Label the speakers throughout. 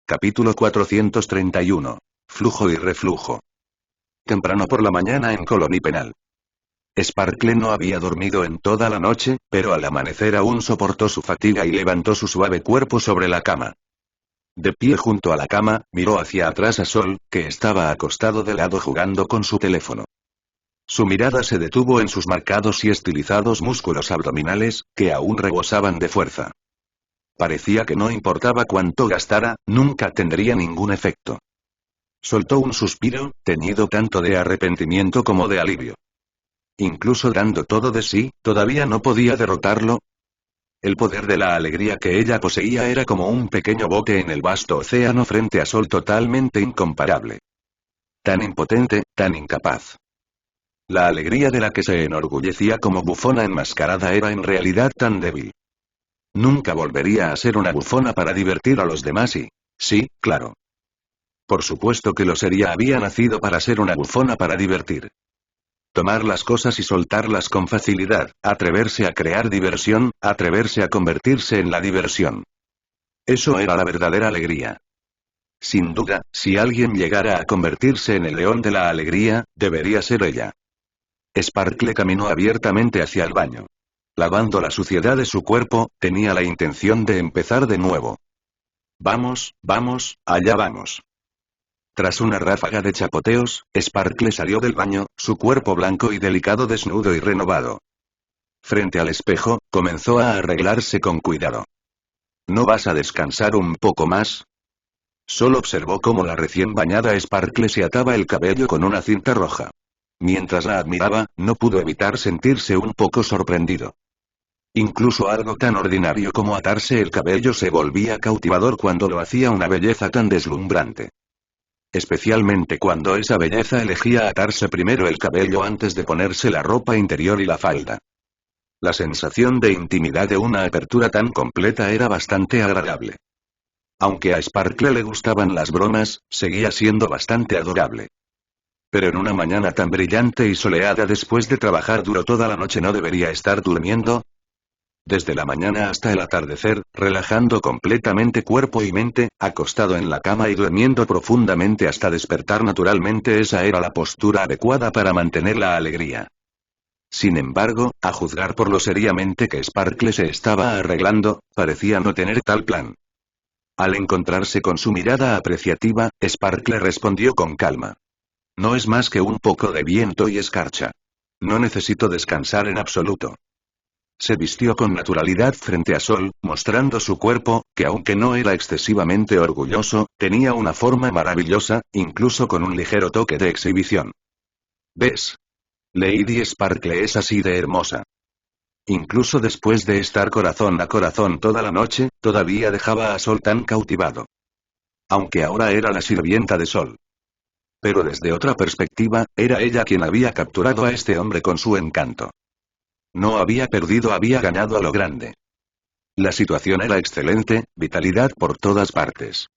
Speaker 1: Capítulo 431. Flujo y reflujo. Temprano por la mañana en Colony Penal. Sparkle no había dormido en toda la noche, pero al amanecer aún soportó su fatiga y levantó su suave cuerpo sobre la cama. De pie junto a la cama, miró hacia atrás a Sol, que estaba acostado de lado jugando con su teléfono. Su mirada se detuvo en sus marcados y estilizados músculos abdominales, que aún rebosaban de fuerza. Parecía que no importaba cuánto gastara, nunca tendría ningún efecto. Soltó un suspiro, teñido tanto de arrepentimiento como de alivio. Incluso dando todo de sí, ¿todavía no podía derrotarlo? El poder de la alegría que ella poseía era como un pequeño bote en el vasto océano frente a Sol, totalmente incomparable. Tan impotente, tan incapaz. La alegría de la que se enorgullecía como bufona enmascarada era en realidad tan débil. Nunca volvería a ser una bufona para divertir a los demás y... sí, claro. Por supuesto que lo sería, había nacido para ser una bufona para divertir. Tomar las cosas y soltarlas con facilidad, atreverse a crear diversión, atreverse a convertirse en la diversión. Eso era la verdadera alegría. Sin duda, si alguien llegara a convertirse en el león de la alegría, debería ser ella. Sparkle caminó abiertamente hacia el baño. Lavando la suciedad de su cuerpo, tenía la intención de empezar de nuevo. Vamos, vamos, allá vamos. Tras una ráfaga de chapoteos, Sparkle salió del baño, su cuerpo blanco y delicado desnudo y renovado. Frente al espejo, comenzó a arreglarse con cuidado. ¿No vas a descansar un poco más? Sol observó cómo la recién bañada Sparkle se ataba el cabello con una cinta roja. Mientras la admiraba, no pudo evitar sentirse un poco sorprendido. Incluso algo tan ordinario como atarse el cabello se volvía cautivador cuando lo hacía una belleza tan deslumbrante. Especialmente cuando esa belleza elegía atarse primero el cabello antes de ponerse la ropa interior y la falda. La sensación de intimidad de una apertura tan completa era bastante agradable. Aunque a Sparkle le gustaban las bromas, seguía siendo bastante adorable. Pero en una mañana tan brillante y soleada después de trabajar duro toda la noche, ¿no debería estar durmiendo? Desde la mañana hasta el atardecer, relajando completamente cuerpo y mente, acostado en la cama y durmiendo profundamente hasta despertar naturalmente, esa era la postura adecuada para mantener la alegría. Sin embargo, a juzgar por lo seriamente que Sparkle se estaba arreglando, parecía no tener tal plan. Al encontrarse con su mirada apreciativa, Sparkle respondió con calma. No es más que un poco de viento y escarcha. No necesito descansar en absoluto. Se vistió con naturalidad frente a Sol, mostrando su cuerpo, que aunque no era excesivamente orgulloso, tenía una forma maravillosa, incluso con un ligero toque de exhibición. ¿Ves? Lady Sparkle es así de hermosa. Incluso después de estar corazón a corazón toda la noche, todavía dejaba a Sol tan cautivado. Aunque ahora era la sirvienta de Sol. Pero desde otra perspectiva, era ella quien había capturado a este hombre con su encanto. No había perdido, había ganado a lo grande. La situación era excelente, vitalidad por todas partes.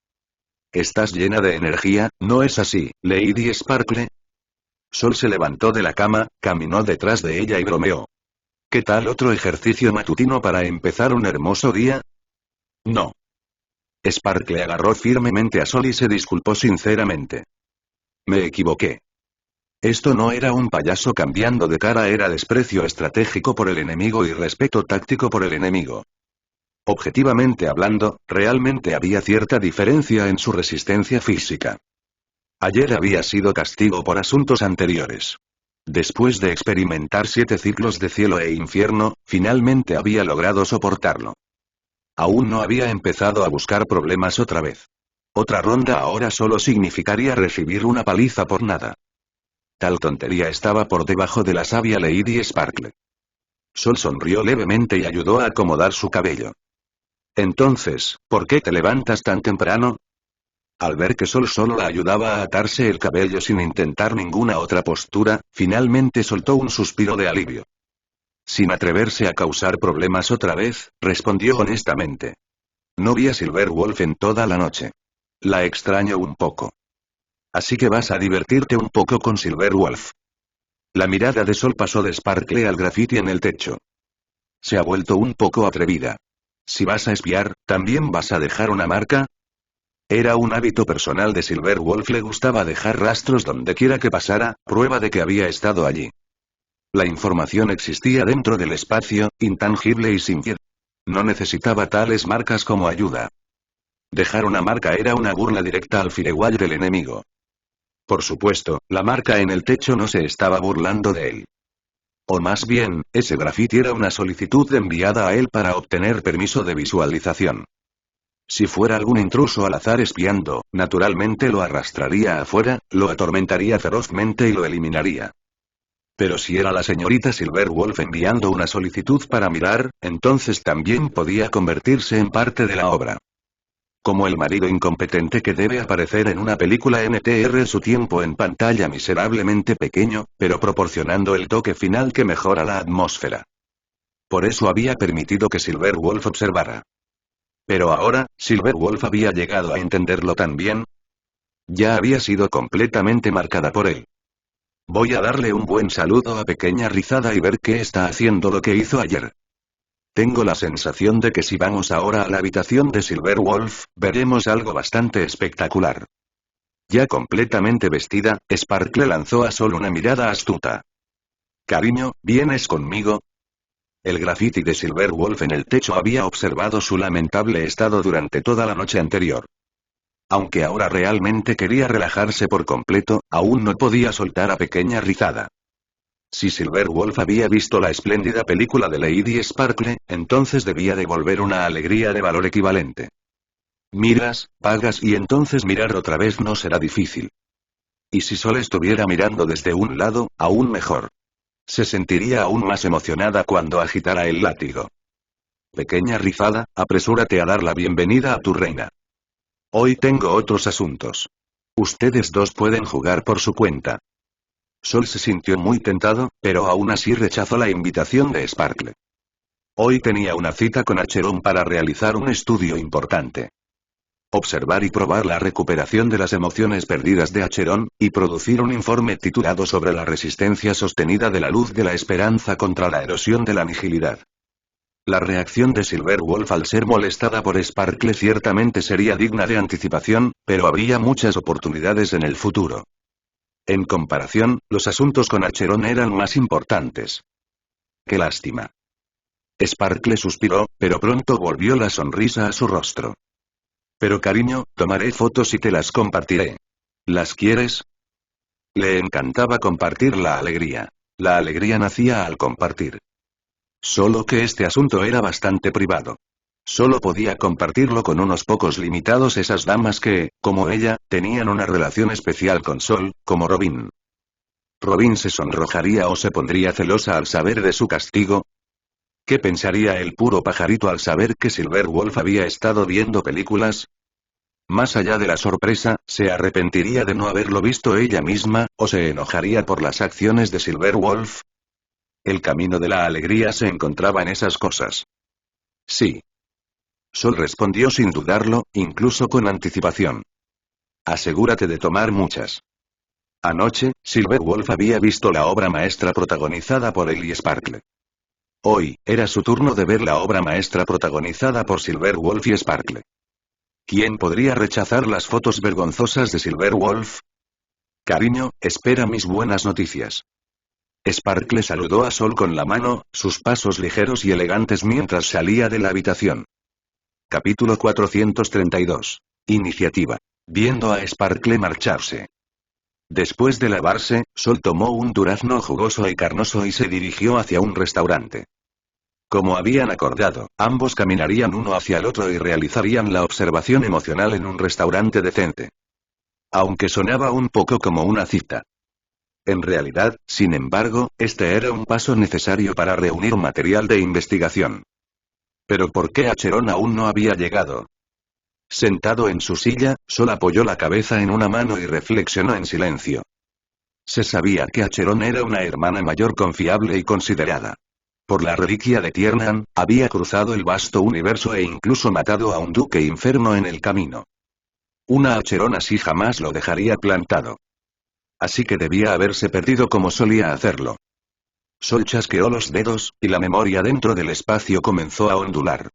Speaker 1: Estás llena de energía, ¿no es así, Lady Sparkle? Sol se levantó de la cama, caminó detrás de ella y bromeó. ¿Qué tal otro ejercicio matutino para empezar un hermoso día? No. Sparkle agarró firmemente a Sol y se disculpó sinceramente. Me equivoqué. Esto no era un payaso cambiando de cara, era desprecio estratégico por el enemigo y respeto táctico por el enemigo. Objetivamente hablando, realmente había cierta diferencia en su resistencia física. Ayer había sido castigo por asuntos anteriores. Después de experimentar 7 ciclos de cielo e infierno, finalmente había logrado soportarlo. Aún no había empezado a buscar problemas otra vez. Otra ronda ahora solo significaría recibir una paliza por nada. Tal tontería estaba por debajo de la sabia Lady Sparkle. Sol sonrió levemente y ayudó a acomodar su cabello. Entonces, ¿por qué te levantas tan temprano? Al ver que Sol solo la ayudaba a atarse el cabello sin intentar ninguna otra postura, finalmente soltó un suspiro de alivio. Sin atreverse a causar problemas otra vez, respondió honestamente. No vi a Silverwolf en toda la noche. La extraño un poco. Así que vas a divertirte un poco con Silverwolf. La mirada de Sol pasó de Sparkle al grafiti en el techo. Se ha vuelto un poco atrevida. Si vas a espiar, ¿también vas a dejar una marca? Era un hábito personal de Silverwolf, le gustaba dejar rastros donde quiera que pasara, prueba de que había estado allí. La información existía dentro del espacio, intangible y sin piedad. No necesitaba tales marcas como ayuda. Dejar una marca era una burla directa al firewall del enemigo. Por supuesto, la marca en el techo no se estaba burlando de él. O más bien, ese grafiti era una solicitud enviada a él para obtener permiso de visualización. Si fuera algún intruso al azar espiando, naturalmente lo arrastraría afuera, lo atormentaría ferozmente y lo eliminaría. Pero si era la señorita Silverwolf enviando una solicitud para mirar, entonces también podía convertirse en parte de la obra. Como el marido incompetente que debe aparecer en una película NTR, su tiempo en pantalla miserablemente pequeño, pero proporcionando el toque final que mejora la atmósfera. Por eso había permitido que Silverwolf observara. Pero ahora, Silverwolf había llegado a entenderlo también. Ya había sido completamente marcada por él. Voy a darle un buen saludo a Pequeña Rizada y ver qué está haciendo lo que hizo ayer. Tengo la sensación de que si vamos ahora a la habitación de Silverwolf, veremos algo bastante espectacular. Ya completamente vestida, Sparkle lanzó a Sol una mirada astuta. Cariño, ¿vienes conmigo? El grafiti de Silverwolf en el techo había observado su lamentable estado durante toda la noche anterior. Aunque ahora realmente quería relajarse por completo, aún no podía soltar a Pequeña Rizada. Si Silverwolf había visto la espléndida película de Lady Sparkle, entonces debía devolver una alegría de valor equivalente. Miras, pagas y entonces mirar otra vez no será difícil. Y si Sol estuviera mirando desde un lado, aún mejor. Se sentiría aún más emocionada cuando agitara el látigo. Pequeña Rizada, apresúrate a dar la bienvenida a tu reina. Hoy tengo otros asuntos. Ustedes dos pueden jugar por su cuenta. Sol se sintió muy tentado, pero aún así rechazó la invitación de Sparkle. Hoy tenía una cita con Acheron para realizar un estudio importante. Observar y probar la recuperación de las emociones perdidas de Acheron, y producir un informe titulado sobre la resistencia sostenida de la luz de la esperanza contra la erosión de la nihilidad. La reacción de Silverwolf al ser molestada por Sparkle ciertamente sería digna de anticipación, pero habría muchas oportunidades en el futuro. En comparación, los asuntos con Acheron eran más importantes. ¡Qué lástima! Sparkle suspiró, pero pronto volvió la sonrisa a su rostro. Pero cariño, tomaré fotos y te las compartiré. ¿Las quieres? Le encantaba compartir la alegría. La alegría nacía al compartir. Solo que este asunto era bastante privado. Solo podía compartirlo con unos pocos limitados, esas damas que, como ella, tenían una relación especial con Sol, como Robin. ¿Robin se sonrojaría o se pondría celosa al saber de su castigo? ¿Qué pensaría el puro pajarito al saber que Silverwolf había estado viendo películas? Más allá de la sorpresa, ¿se arrepentiría de no haberlo visto ella misma, o se enojaría por las acciones de Silverwolf? El camino de la alegría se encontraba en esas cosas. Sí. Sol respondió sin dudarlo, incluso con anticipación. Asegúrate de tomar muchas. Anoche, Silverwolf había visto la obra maestra protagonizada por él y Sparkle. Hoy, era su turno de ver la obra maestra protagonizada por Silverwolf y Sparkle. ¿Quién podría rechazar las fotos vergonzosas de Silverwolf? Cariño, espera mis buenas noticias. Sparkle saludó a Sol con la mano, sus pasos ligeros y elegantes mientras salía de la habitación. Capítulo 432. Iniciativa. Viendo a Sparkle marcharse. Después de lavarse, Sol tomó un durazno jugoso y carnoso y se dirigió hacia un restaurante. Como habían acordado, ambos caminarían uno hacia el otro y realizarían la observación emocional en un restaurante decente. Aunque sonaba un poco como una cita. En realidad, sin embargo, este era un paso necesario para reunir material de investigación. ¿Pero por qué Acheron aún no había llegado? Sentado en su silla, Sol apoyó la cabeza en una mano y reflexionó en silencio. Se sabía que Acheron era una hermana mayor confiable y considerada. Por la reliquia de Tiernan, había cruzado el vasto universo e incluso matado a un duque inferno en el camino. Una Acheron así jamás lo dejaría plantado. Así que debía haberse perdido como solía hacerlo. Sol chasqueó los dedos, y la memoria dentro del espacio comenzó a ondular.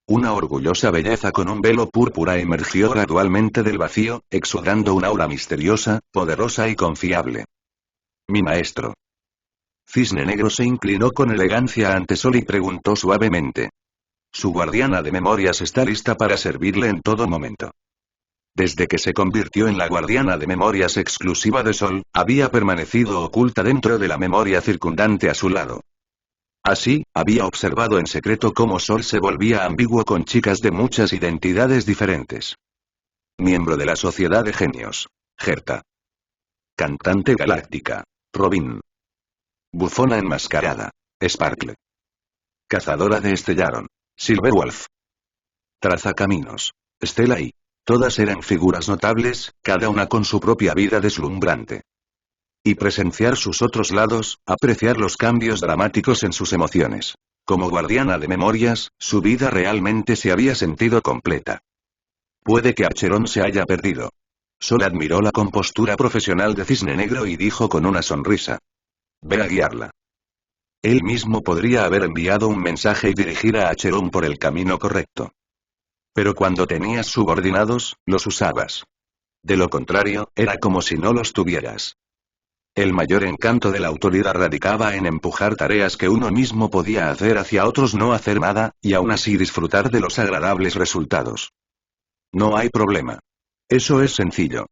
Speaker 1: Una orgullosa belleza con un velo púrpura emergió gradualmente del vacío, exudando un aura misteriosa, poderosa y confiable. Mi maestro. Cisne Negro se inclinó con elegancia ante Sol y preguntó suavemente. Su guardiana de memorias está lista para servirle en todo momento. Desde que se convirtió en la guardiana de memorias exclusiva de Sol, había permanecido oculta dentro de la memoria circundante a su lado. Así, había observado en secreto cómo Sol se volvía ambiguo con chicas de muchas identidades diferentes. Miembro de la Sociedad de Genios. Gerta. Cantante galáctica. Robin. Bufona enmascarada. Sparkle. Cazadora de Estellaron. Silverwolf. Trazacaminos. Stella y... Todas eran figuras notables, cada una con su propia vida deslumbrante. Y presenciar sus otros lados, apreciar los cambios dramáticos en sus emociones. Como guardiana de memorias, su vida realmente se había sentido completa. Puede que Acheron se haya perdido. Sol admiró la compostura profesional de Cisne Negro y dijo con una sonrisa. Ve a guiarla. Él mismo podría haber enviado un mensaje y dirigir a Acheron por el camino correcto. Pero cuando tenías subordinados, los usabas. De lo contrario, era como si no los tuvieras. El mayor encanto de la autoridad radicaba en empujar tareas que uno mismo podía hacer hacia otros no hacer nada, y aún así disfrutar de los agradables resultados. No hay problema. Eso es sencillo.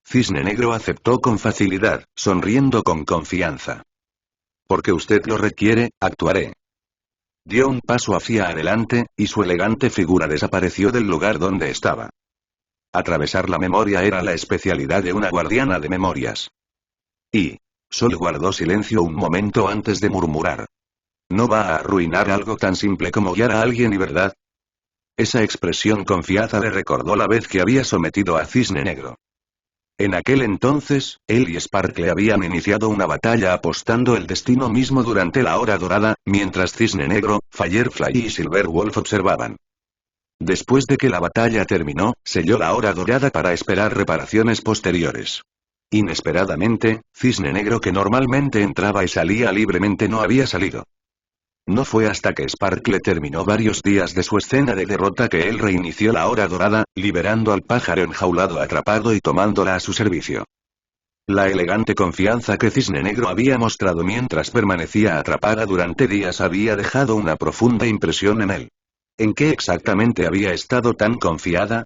Speaker 1: Cisne Negro aceptó con facilidad, sonriendo con confianza. Porque usted lo requiere, actuaré. Dio un paso hacia adelante, y su elegante figura desapareció del lugar donde estaba. Atravesar la memoria era la especialidad de una guardiana de memorias. Y... Sol guardó silencio un momento antes de murmurar. ¿No va a arruinar algo tan simple como guiar a alguien y verdad? Esa expresión confiada le recordó la vez que había sometido a Cisne Negro. En aquel entonces, él y Sparkle habían iniciado una batalla apostando el destino mismo durante la Hora Dorada, mientras Cisne Negro, Firefly y Silverwolf observaban. Después de que la batalla terminó, selló la Hora Dorada para esperar reparaciones posteriores. Inesperadamente, Cisne Negro, que normalmente entraba y salía libremente, no había salido. No fue hasta que Sparkle terminó varios días de su escena de derrota que él reinició la Hora Dorada, liberando al pájaro enjaulado atrapado y tomándola a su servicio. La elegante confianza que Cisne Negro había mostrado mientras permanecía atrapada durante días había dejado una profunda impresión en él. ¿En qué exactamente había estado tan confiada?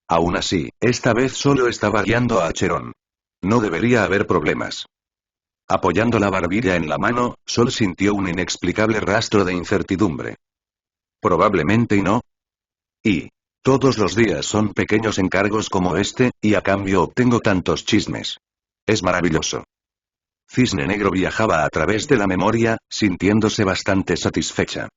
Speaker 1: Aún así, esta vez solo estaba guiando a Acheron. No debería haber problemas. Apoyando la barbilla en la mano, Sol sintió un inexplicable rastro de incertidumbre. Probablemente y no. Y todos los días son pequeños encargos como este, y a cambio obtengo tantos chismes. Es maravilloso. Cisne Negro viajaba a través de la memoria, sintiéndose bastante satisfecha.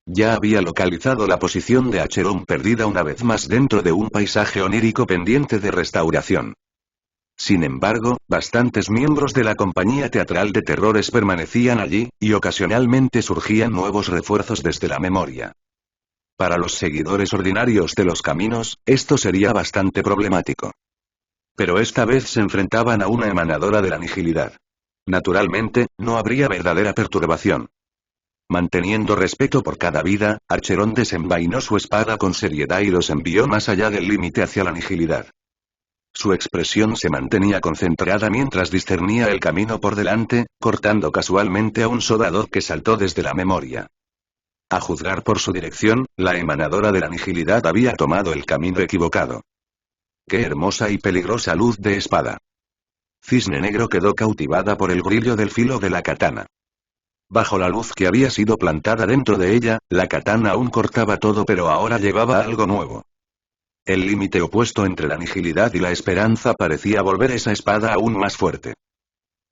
Speaker 1: Ya había localizado la posición de Acheron perdida una vez más dentro de un paisaje onírico pendiente de restauración. Sin embargo, bastantes miembros de la compañía teatral de terrores permanecían allí, y ocasionalmente surgían nuevos refuerzos desde la memoria. Para los seguidores ordinarios de los caminos, esto sería bastante problemático. Pero esta vez se enfrentaban a una emanadora de la nihilidad. Naturalmente, no habría verdadera perturbación. Manteniendo respeto por cada vida, Acheron desenvainó su espada con seriedad y los envió más allá del límite hacia la nihilidad. Su expresión se mantenía concentrada mientras discernía el camino por delante, cortando casualmente a un soldado que saltó desde la memoria. A juzgar por su dirección, la emanadora de la nihilidad había tomado el camino equivocado. ¡Qué hermosa y peligrosa luz de espada! Cisne Negro quedó cautivada por el brillo del filo de la katana. Bajo la luz que había sido plantada dentro de ella, la katana aún cortaba todo, pero ahora llevaba algo nuevo. El límite opuesto entre la nihilidad y la esperanza parecía volver esa espada aún más fuerte.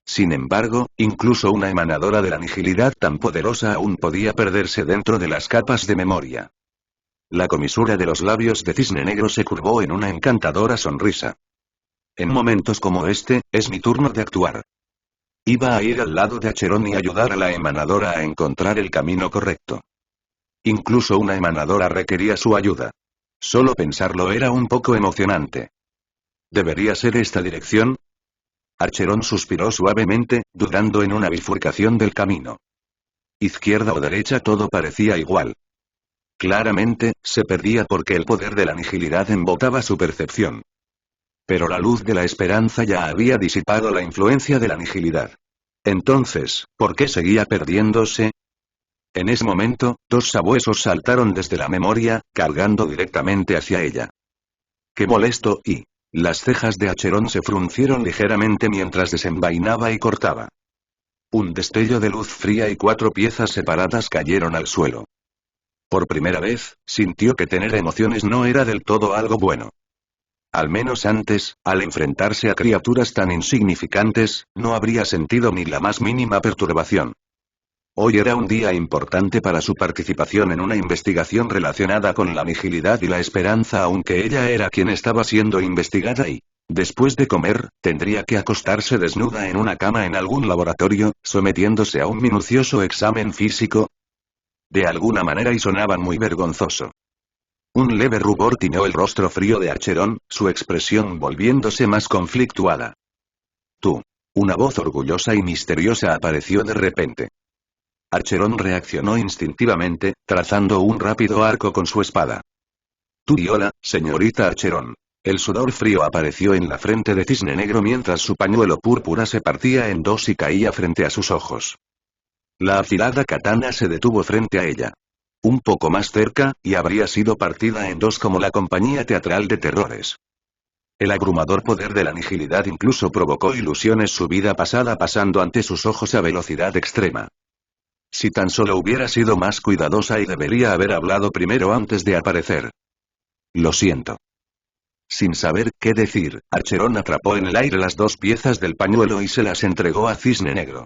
Speaker 1: Sin embargo, incluso una emanadora de la nihilidad tan poderosa aún podía perderse dentro de las capas de memoria. La comisura de los labios de Cisne Negro se curvó en una encantadora sonrisa. En momentos como este, es mi turno de actuar. Iba a ir al lado de Acheron y ayudar a la emanadora a encontrar el camino correcto. Incluso una emanadora requería su ayuda. Solo pensarlo era un poco emocionante. ¿Debería ser esta dirección? Acheron suspiró suavemente, dudando en una bifurcación del camino. Izquierda o derecha, todo parecía igual. Claramente, se perdía porque el poder de la nihilidad embotaba su percepción. Pero la luz de la esperanza ya había disipado la influencia de la nihilidad. Entonces, ¿por qué seguía perdiéndose? En ese momento, dos sabuesos saltaron desde la memoria, cargando directamente hacia ella. ¡Qué molesto! Y las cejas de Acheron se fruncieron ligeramente mientras desenvainaba y cortaba. Un destello de luz fría y 4 piezas separadas cayeron al suelo. Por primera vez, sintió que tener emociones no era del todo algo bueno. Al menos antes, al enfrentarse a criaturas tan insignificantes, no habría sentido ni la más mínima perturbación. Hoy era un día importante para su participación en una investigación relacionada con la nihilidad y la esperanza, aunque ella era quien estaba siendo investigada y, después de comer, tendría que acostarse desnuda en una cama en algún laboratorio, sometiéndose a un minucioso examen físico. De alguna manera y sonaban muy vergonzoso. Un leve rubor tiñó el rostro frío de Acheron, su expresión volviéndose más conflictuada. Tú. Una voz orgullosa y misteriosa apareció de repente. Acheron reaccionó instintivamente, trazando un rápido arco con su espada. Tú y hola, señorita Acheron. El sudor frío apareció en la frente de Cisne Negro mientras su pañuelo púrpura se partía en dos y caía frente a sus ojos. La afilada katana se detuvo frente a ella. Un poco más cerca, y habría sido partida en dos como la compañía teatral de terrores. El abrumador poder de la nihilidad incluso provocó ilusiones su vida pasada pasando ante sus ojos a velocidad extrema. Si tan solo hubiera sido más cuidadosa y debería haber hablado primero antes de aparecer. Lo siento. Sin saber qué decir, Acheron atrapó en el aire las 2 piezas del pañuelo y se las entregó a Cisne Negro.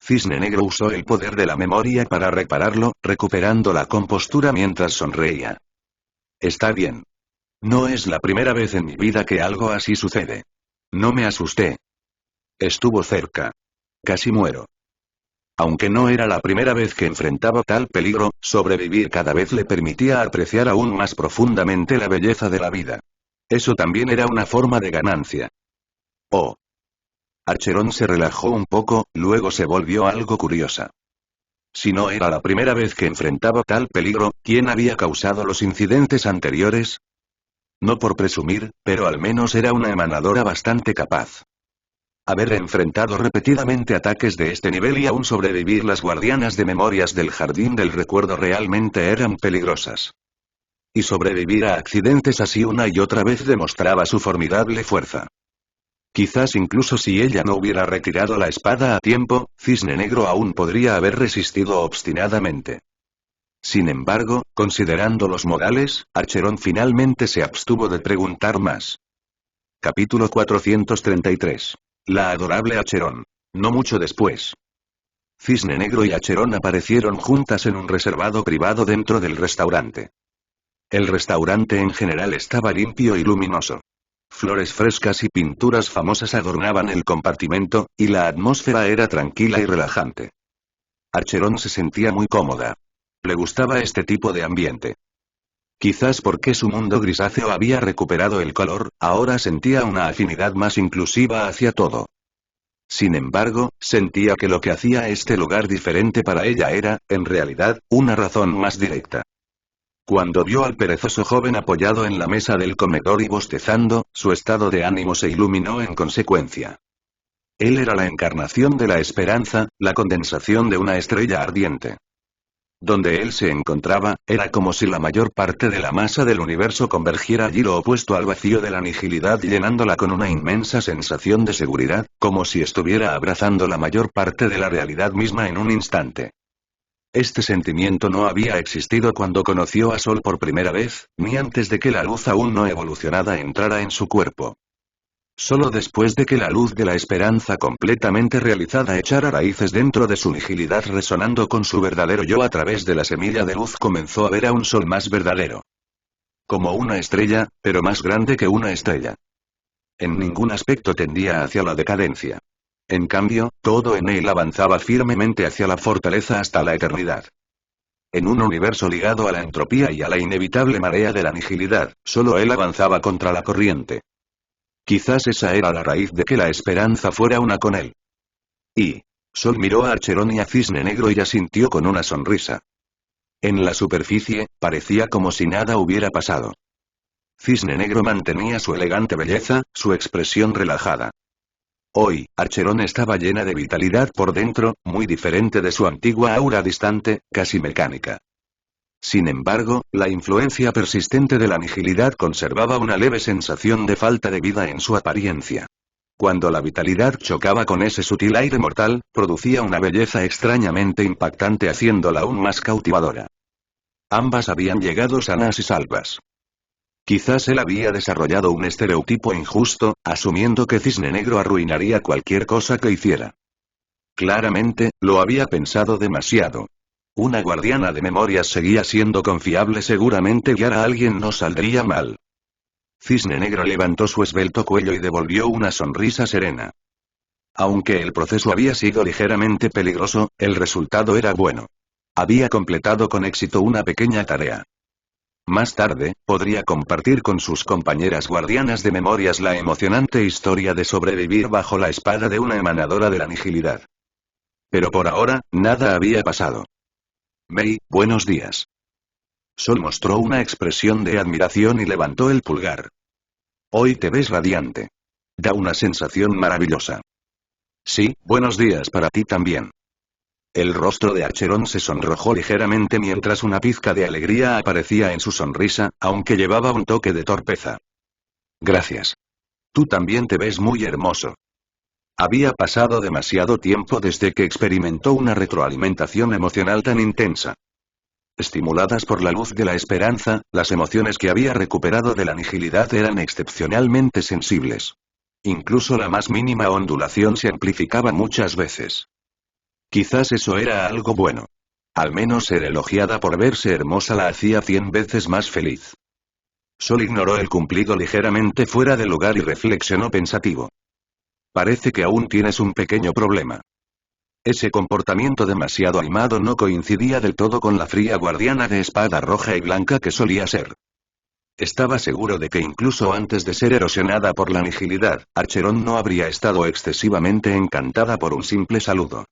Speaker 1: Cisne Negro usó el poder de la memoria para repararlo, recuperando la compostura mientras sonreía. Está bien. No es la primera vez en mi vida que algo así sucede. No me asusté. Estuvo cerca. Casi muero. Aunque no era la primera vez que enfrentaba tal peligro, sobrevivir cada vez le permitía apreciar aún más profundamente la belleza de la vida. Eso también era una forma de ganancia. Oh. Acheron se relajó un poco, luego se volvió algo curiosa. Si no era la primera vez que enfrentaba tal peligro, ¿quién había causado los incidentes anteriores? No por presumir, pero al menos era una emanadora bastante capaz. Haber enfrentado repetidamente ataques de este nivel y aún sobrevivir, las guardianas de memorias del jardín del recuerdo realmente eran peligrosas. Y sobrevivir a accidentes así una y otra vez demostraba su formidable fuerza. Quizás incluso si ella no hubiera retirado la espada a tiempo, Cisne Negro aún podría haber resistido obstinadamente. Sin embargo, considerando los modales, Acheron finalmente se abstuvo de preguntar más. Capítulo 433. La adorable Acheron. No mucho después. Cisne Negro y Acheron aparecieron juntas en un reservado privado dentro del restaurante. El restaurante en general estaba limpio y luminoso. Flores frescas y pinturas famosas adornaban el compartimento, y la atmósfera era tranquila y relajante. Acheron se sentía muy cómoda. Le gustaba este tipo de ambiente. Quizás porque su mundo grisáceo había recuperado el color, ahora sentía una afinidad más inclusiva hacia todo. Sin embargo, sentía que lo que hacía este lugar diferente para ella era, en realidad, una razón más directa. Cuando vio al perezoso joven apoyado en la mesa del comedor y bostezando, su estado de ánimo se iluminó en consecuencia. Él era la encarnación de la esperanza, la condensación de una estrella ardiente. Donde él se encontraba, era como si la mayor parte de la masa del universo convergiera allí, lo opuesto al vacío de la nihilidad, llenándola con una inmensa sensación de seguridad, como si estuviera abrazando la mayor parte de la realidad misma en un instante. Este sentimiento no había existido cuando conoció a Sol por primera vez, ni antes de que la luz aún no evolucionada entrara en su cuerpo. Solo después de que la luz de la esperanza completamente realizada echara raíces dentro de su nihilidad, resonando con su verdadero yo a través de la semilla de luz, comenzó a ver a un Sol más verdadero. Como una estrella, pero más grande que una estrella. En ningún aspecto tendía hacia la decadencia. En cambio, todo en él avanzaba firmemente hacia la fortaleza hasta la eternidad. En un universo ligado a la entropía y a la inevitable marea de la nihilidad, solo él avanzaba contra la corriente. Quizás esa era la raíz de que la esperanza fuera una con él. Y Sol miró a Acheron y a Cisne Negro y asintió con una sonrisa. En la superficie, parecía como si nada hubiera pasado. Cisne Negro mantenía su elegante belleza, su expresión relajada. Hoy, Archeron estaba llena de vitalidad por dentro, muy diferente de su antigua aura distante, casi mecánica. Sin embargo, la influencia persistente de la nihilidad conservaba una leve sensación de falta de vida en su apariencia. Cuando la vitalidad chocaba con ese sutil aire mortal, producía una belleza extrañamente impactante haciéndola aún más cautivadora. Ambas habían llegado sanas y salvas. Quizás él había desarrollado un estereotipo injusto, asumiendo que Cisne Negro arruinaría cualquier cosa que hiciera. Claramente, lo había pensado demasiado. Una guardiana de memorias seguía siendo confiable, seguramente guiar a alguien no saldría mal. Cisne Negro levantó su esbelto cuello y devolvió una sonrisa serena. Aunque el proceso había sido ligeramente peligroso, el resultado era bueno. Había completado con éxito una pequeña tarea. Más tarde, podría compartir con sus compañeras guardianas de memorias la emocionante historia de sobrevivir bajo la espada de una emanadora de la nihilidad. Pero por ahora, nada había pasado. Mei, buenos días. Sol mostró una expresión de admiración y levantó el pulgar. Hoy te ves radiante. Da una sensación maravillosa. Sí, buenos días para ti también. El rostro de Archeron se sonrojó ligeramente mientras una pizca de alegría aparecía en su sonrisa, aunque llevaba un toque de torpeza. Gracias. Tú también te ves muy hermoso. Había pasado demasiado tiempo desde que experimentó una retroalimentación emocional tan intensa. Estimuladas por la luz de la esperanza, las emociones que había recuperado de la nihilidad eran excepcionalmente sensibles. Incluso la más mínima ondulación se amplificaba muchas veces. Quizás eso era algo bueno. Al menos ser elogiada por verse hermosa la hacía 100 veces más feliz. Sol ignoró el cumplido ligeramente fuera de lugar y reflexionó pensativo. Parece que aún tienes un pequeño problema. Ese comportamiento demasiado animado no coincidía del todo con la fría guardiana de espada roja y blanca que solía ser. Estaba seguro de que incluso antes de ser erosionada por la nihilidad, Archeron no habría estado excesivamente encantada por un simple saludo.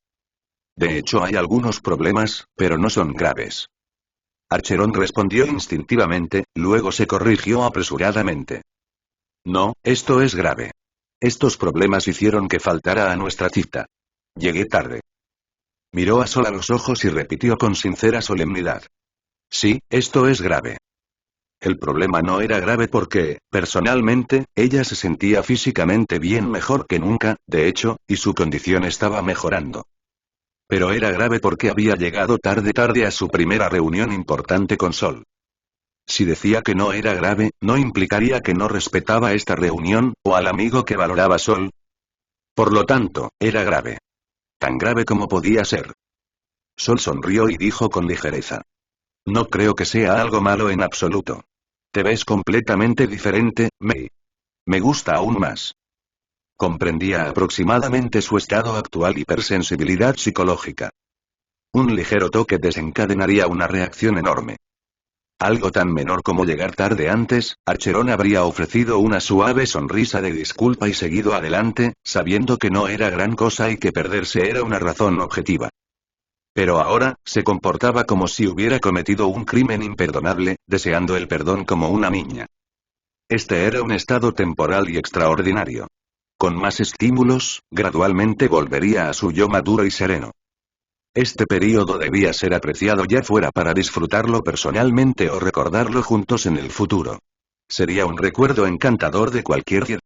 Speaker 1: De hecho, hay algunos problemas, pero no son graves. Archeron respondió instintivamente, luego se corrigió apresuradamente. No, esto es grave. Estos problemas hicieron que faltara a nuestra cita. Llegué tarde. Miró a Sol a los ojos y repitió con sincera solemnidad. Sí, esto es grave. El problema no era grave porque, personalmente, ella se sentía físicamente bien, mejor que nunca, de hecho, y su condición estaba mejorando. Pero era grave porque había llegado tarde a su primera reunión importante con Sol. Si decía que no era grave, ¿no implicaría que no respetaba esta reunión, o al amigo que valoraba Sol? Por lo tanto, era grave. Tan grave como podía ser. Sol sonrió y dijo con ligereza. No creo que sea algo malo en absoluto. Te ves completamente diferente, Mei. Me gusta aún más. Comprendía aproximadamente su estado actual y hipersensibilidad psicológica. Un ligero toque desencadenaría una reacción enorme. Algo tan menor como llegar tarde antes, Archeron habría ofrecido una suave sonrisa de disculpa y seguido adelante, sabiendo que no era gran cosa y que perderse era una razón objetiva. Pero ahora, se comportaba como si hubiera cometido un crimen imperdonable, deseando el perdón como una niña. Este era un estado temporal y extraordinario. Con más estímulos, gradualmente volvería a su yo maduro y sereno. Este período debía ser apreciado ya fuera para disfrutarlo personalmente o recordarlo juntos en el futuro. Sería un recuerdo encantador de cualquier día.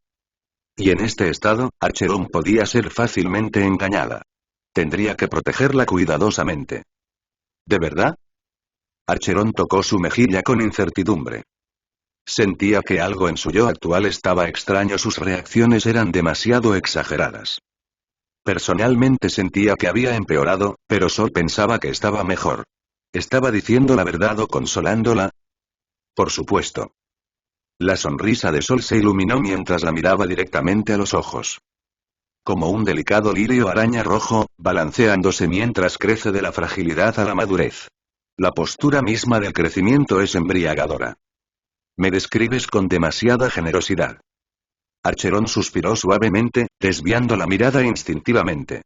Speaker 1: Y en este estado, Archeron podía ser fácilmente engañada. Tendría que protegerla cuidadosamente. ¿De verdad? Archeron tocó su mejilla con incertidumbre. Sentía que algo en su yo actual estaba extraño, sus reacciones eran demasiado exageradas. Personalmente sentía que había empeorado, pero Sol pensaba que estaba mejor. ¿Estaba diciendo la verdad o consolándola? Por supuesto. La sonrisa de Sol se iluminó mientras la miraba directamente a los ojos. Como un delicado lirio araña rojo, balanceándose mientras crece de la fragilidad a la madurez. La postura misma del crecimiento es embriagadora. Me describes con demasiada generosidad. Archeron suspiró suavemente, desviando la mirada instintivamente.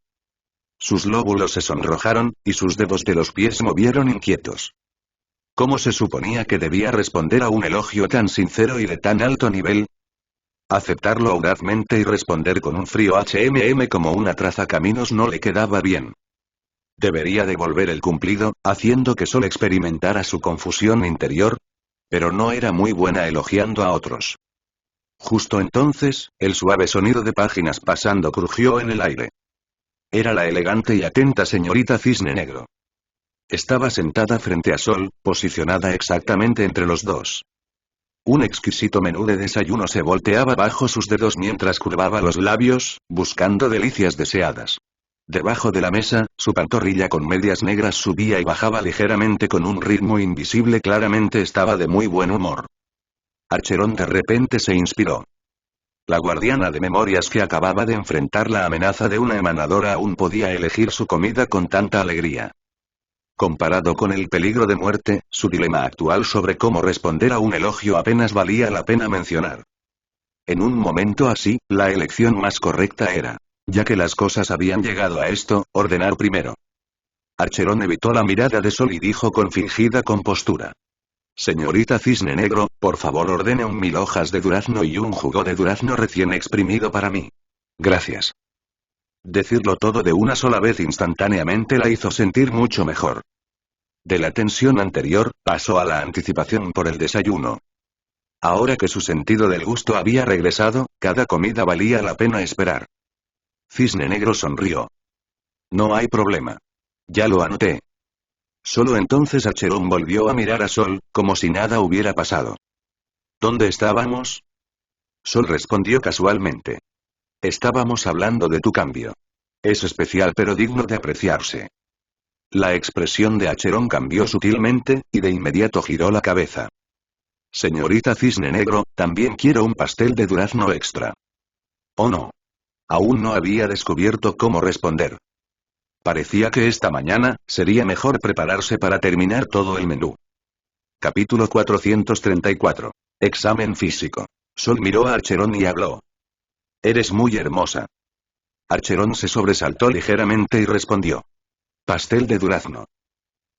Speaker 1: Sus lóbulos se sonrojaron, y sus dedos de los pies movieron inquietos. ¿Cómo se suponía que debía responder a un elogio tan sincero y de tan alto nivel? Aceptarlo audazmente y responder con un frío como una trazacaminos no le quedaba bien. Debería devolver el cumplido, haciendo que Sol experimentara su confusión interior. Pero no era muy buena elogiando a otros. Justo entonces, el suave sonido de páginas pasando crujió en el aire. Era la elegante y atenta señorita Cisne Negro. Estaba sentada frente a Sol, posicionada exactamente entre los dos. Un exquisito menú de desayuno se volteaba bajo sus dedos mientras curvaba los labios, buscando delicias deseadas. Debajo de la mesa, su pantorrilla con medias negras subía y bajaba ligeramente con un ritmo invisible. Claramente estaba de muy buen humor. Archerón de repente se inspiró. La guardiana de memorias que acababa de enfrentar la amenaza de una emanadora aún podía elegir su comida con tanta alegría. Comparado con el peligro de muerte, su dilema actual sobre cómo responder a un elogio apenas valía la pena mencionar. En un momento así, la elección más correcta era, ya que las cosas habían llegado a esto, ordenar primero. Archerón evitó la mirada de Sol y dijo con fingida compostura. Señorita Cisne Negro, por favor ordene 1000 hojas de durazno y un jugo de durazno recién exprimido para mí. Gracias. Decirlo todo de una sola vez instantáneamente la hizo sentir mucho mejor. De la tensión anterior, pasó a la anticipación por el desayuno. Ahora que su sentido del gusto había regresado, cada comida valía la pena esperar. Cisne Negro sonrió. No hay problema. Ya lo anoté. Solo entonces Archerón volvió a mirar a Sol, como si nada hubiera pasado. ¿Dónde estábamos? Sol respondió casualmente. Estábamos hablando de tu cambio. Es especial pero digno de apreciarse. La expresión de Archerón cambió sutilmente, y de inmediato giró la cabeza. Señorita Cisne Negro, también quiero un pastel de durazno extra. Oh no. Aún no había descubierto cómo responder. Parecía que esta mañana, sería mejor prepararse para terminar todo el menú. Capítulo 434. Examen físico. Sol miró a Archerón y habló. Eres muy hermosa. Archerón se sobresaltó ligeramente y respondió. Pastel de durazno.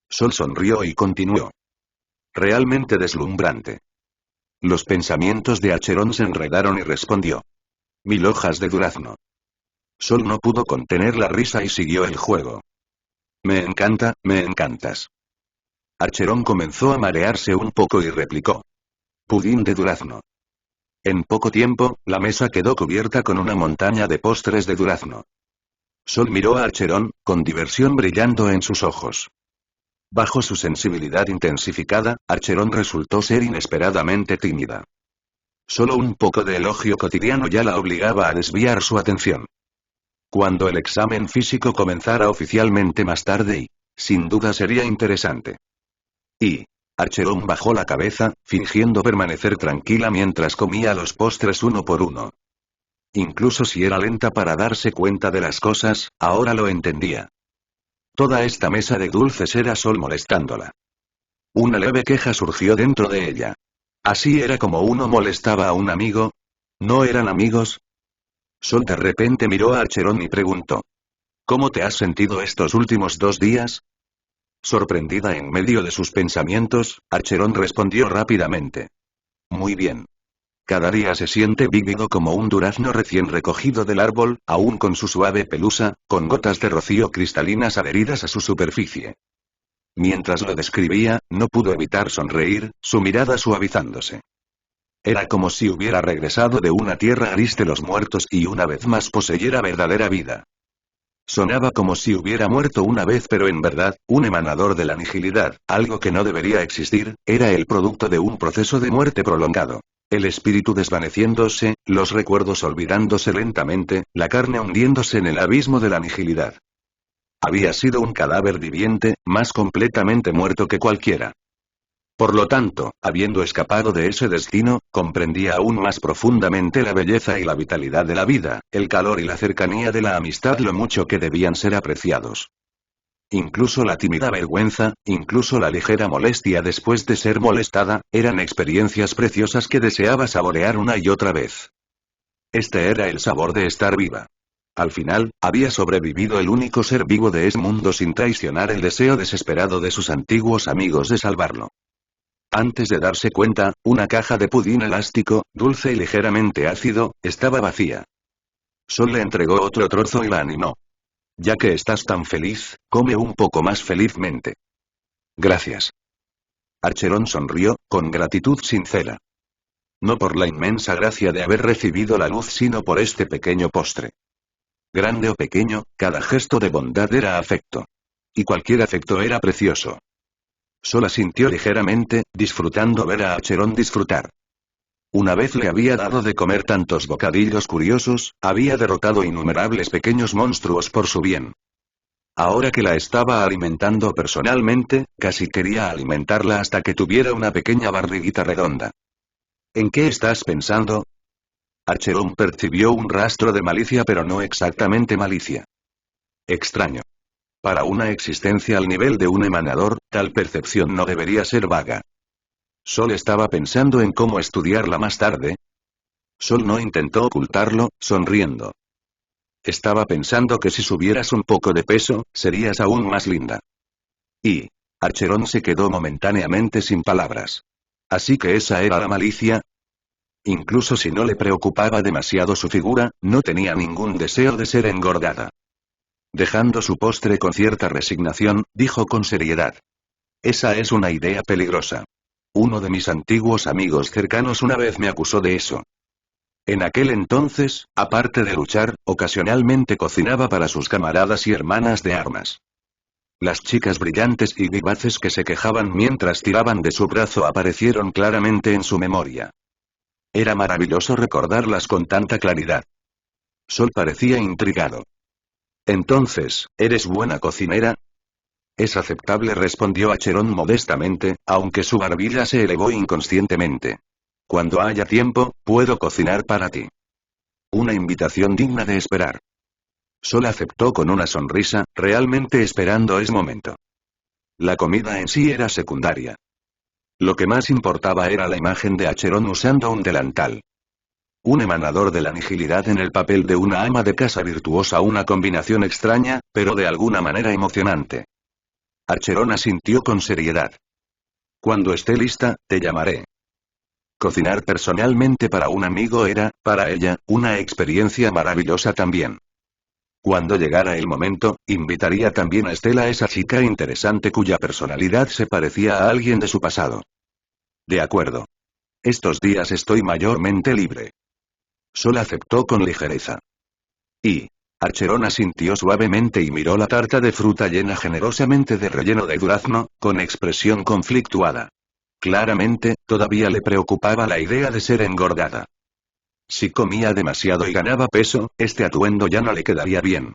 Speaker 1: Sol sonrió y continuó. Realmente deslumbrante. Los pensamientos de Archerón se enredaron y respondió. 1000 hojas de durazno. Sol no pudo contener la risa y siguió el juego. Me encanta, me encantas. Archerón comenzó a marearse un poco y replicó. Pudín de durazno. En poco tiempo, la mesa quedó cubierta con una montaña de postres de durazno. Sol miró a Archerón, con diversión brillando en sus ojos. Bajo su sensibilidad intensificada, Archerón resultó ser inesperadamente tímida. Solo un poco de elogio cotidiano ya la obligaba a desviar su atención. Cuando el examen físico comenzara oficialmente más tarde y, sin duda sería interesante. Archerón bajó la cabeza, fingiendo permanecer tranquila mientras comía los postres uno por uno. Incluso si era lenta para darse cuenta de las cosas, ahora lo entendía. Toda esta mesa de dulces era Sol molestándola. Una leve queja surgió dentro de ella. ¿Así era como uno molestaba a un amigo? ¿No eran amigos? Sol de repente miró a Archerón y preguntó. ¿Cómo te has sentido estos últimos 2 días? Sorprendida en medio de sus pensamientos, Archerón respondió rápidamente. Muy bien. Cada día se siente vívido como un durazno recién recogido del árbol, aún con su suave pelusa, con gotas de rocío cristalinas adheridas a su superficie. Mientras lo describía, no pudo evitar sonreír, su mirada suavizándose. Era como si hubiera regresado de una tierra gris de los muertos y una vez más poseyera verdadera vida. Sonaba como si hubiera muerto una vez, pero en verdad, un emanador de la nihilidad, algo que no debería existir, era el producto de un proceso de muerte prolongado. El espíritu desvaneciéndose, los recuerdos olvidándose lentamente, la carne hundiéndose en el abismo de la nihilidad. Había sido un cadáver viviente, más completamente muerto que cualquiera. Por lo tanto, habiendo escapado de ese destino, comprendía aún más profundamente la belleza y la vitalidad de la vida, el calor y la cercanía de la amistad, lo mucho que debían ser apreciados. Incluso la tímida vergüenza, incluso la ligera molestia después de ser molestada, eran experiencias preciosas que deseaba saborear una y otra vez. Este era el sabor de estar viva. Al final, había sobrevivido el único ser vivo de ese mundo sin traicionar el deseo desesperado de sus antiguos amigos de salvarlo. Antes de darse cuenta, una caja de pudín elástico, dulce y ligeramente ácido, estaba vacía. Sol le entregó otro trozo y la animó. Ya que estás tan feliz, come un poco más felizmente. Gracias. Archeron sonrió, con gratitud sincera. No por la inmensa gracia de haber recibido la luz, sino por este pequeño postre. Grande o pequeño, cada gesto de bondad era afecto. Y cualquier afecto era precioso. Sol asintió ligeramente, disfrutando ver a Acheron disfrutar. Una vez le había dado de comer tantos bocadillos curiosos, había derrotado innumerables pequeños monstruos por su bien. Ahora que la estaba alimentando personalmente, casi quería alimentarla hasta que tuviera una pequeña barriguita redonda. ¿En qué estás pensando? Acheron percibió un rastro de malicia, pero no exactamente malicia. Extraño. Para una existencia al nivel de un emanador, tal percepción no debería ser vaga. Sol estaba pensando en cómo estudiarla más tarde. Sol no intentó ocultarlo, sonriendo. Estaba pensando que si subieras un poco de peso, serías aún más linda. Y Acheron se quedó momentáneamente sin palabras. ¿Así que esa era la malicia? Incluso si no le preocupaba demasiado su figura, no tenía ningún deseo de ser engordada. Dejando su postre con cierta resignación, dijo con seriedad. Esa es una idea peligrosa. Uno de mis antiguos amigos cercanos una vez me acusó de eso. En aquel entonces, aparte de luchar, ocasionalmente cocinaba para sus camaradas y hermanas de armas. Las chicas brillantes y vivaces que se quejaban mientras tiraban de su brazo aparecieron claramente en su memoria. Era maravilloso recordarlas con tanta claridad. Sol parecía intrigado. Entonces, ¿eres buena cocinera? Es aceptable, respondió Acheron modestamente, aunque su barbilla se elevó inconscientemente. Cuando haya tiempo, puedo cocinar para ti. Una invitación digna de esperar. Sol aceptó con una sonrisa, realmente esperando ese momento. La comida en sí era secundaria. Lo que más importaba era la imagen de Acheron usando un delantal. Un emanador de la nihilidad en el papel de una ama de casa virtuosa, una combinación extraña, pero de alguna manera emocionante. Acheron asintió con seriedad. Cuando esté lista, te llamaré. Cocinar personalmente para un amigo era, para ella, una experiencia maravillosa también. Cuando llegara el momento, invitaría también a Estela, esa chica interesante cuya personalidad se parecía a alguien de su pasado. De acuerdo. Estos días estoy mayormente libre. Sol aceptó con ligereza. Y Acheron asintió suavemente y miró la tarta de fruta llena generosamente de relleno de durazno, con expresión conflictuada. Claramente, todavía le preocupaba la idea de ser engordada. Si comía demasiado y ganaba peso, este atuendo ya no le quedaría bien.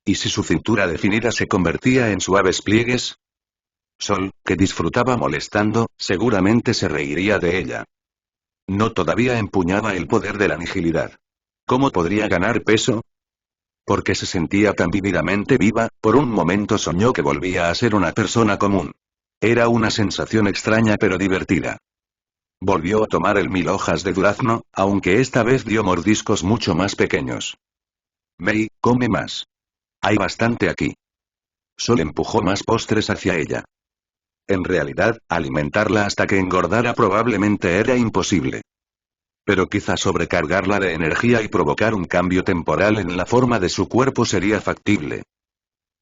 Speaker 1: ¿Y si su cintura definida se convertía en suaves pliegues? Sol, que disfrutaba molestando, seguramente se reiría de ella. No, todavía empuñaba el poder de la nihilidad. ¿Cómo podría ganar peso? Porque se sentía tan vívidamente viva, por un momento soñó que volvía a ser una persona común. Era una sensación extraña pero divertida. Volvió a tomar el 1000 hojas de durazno, aunque esta vez dio mordiscos mucho más pequeños. Mei, come más. Hay bastante aquí. Sol empujó más postres hacia ella. En realidad, alimentarla hasta que engordara probablemente era imposible. Pero quizá sobrecargarla de energía y provocar un cambio temporal en la forma de su cuerpo sería factible.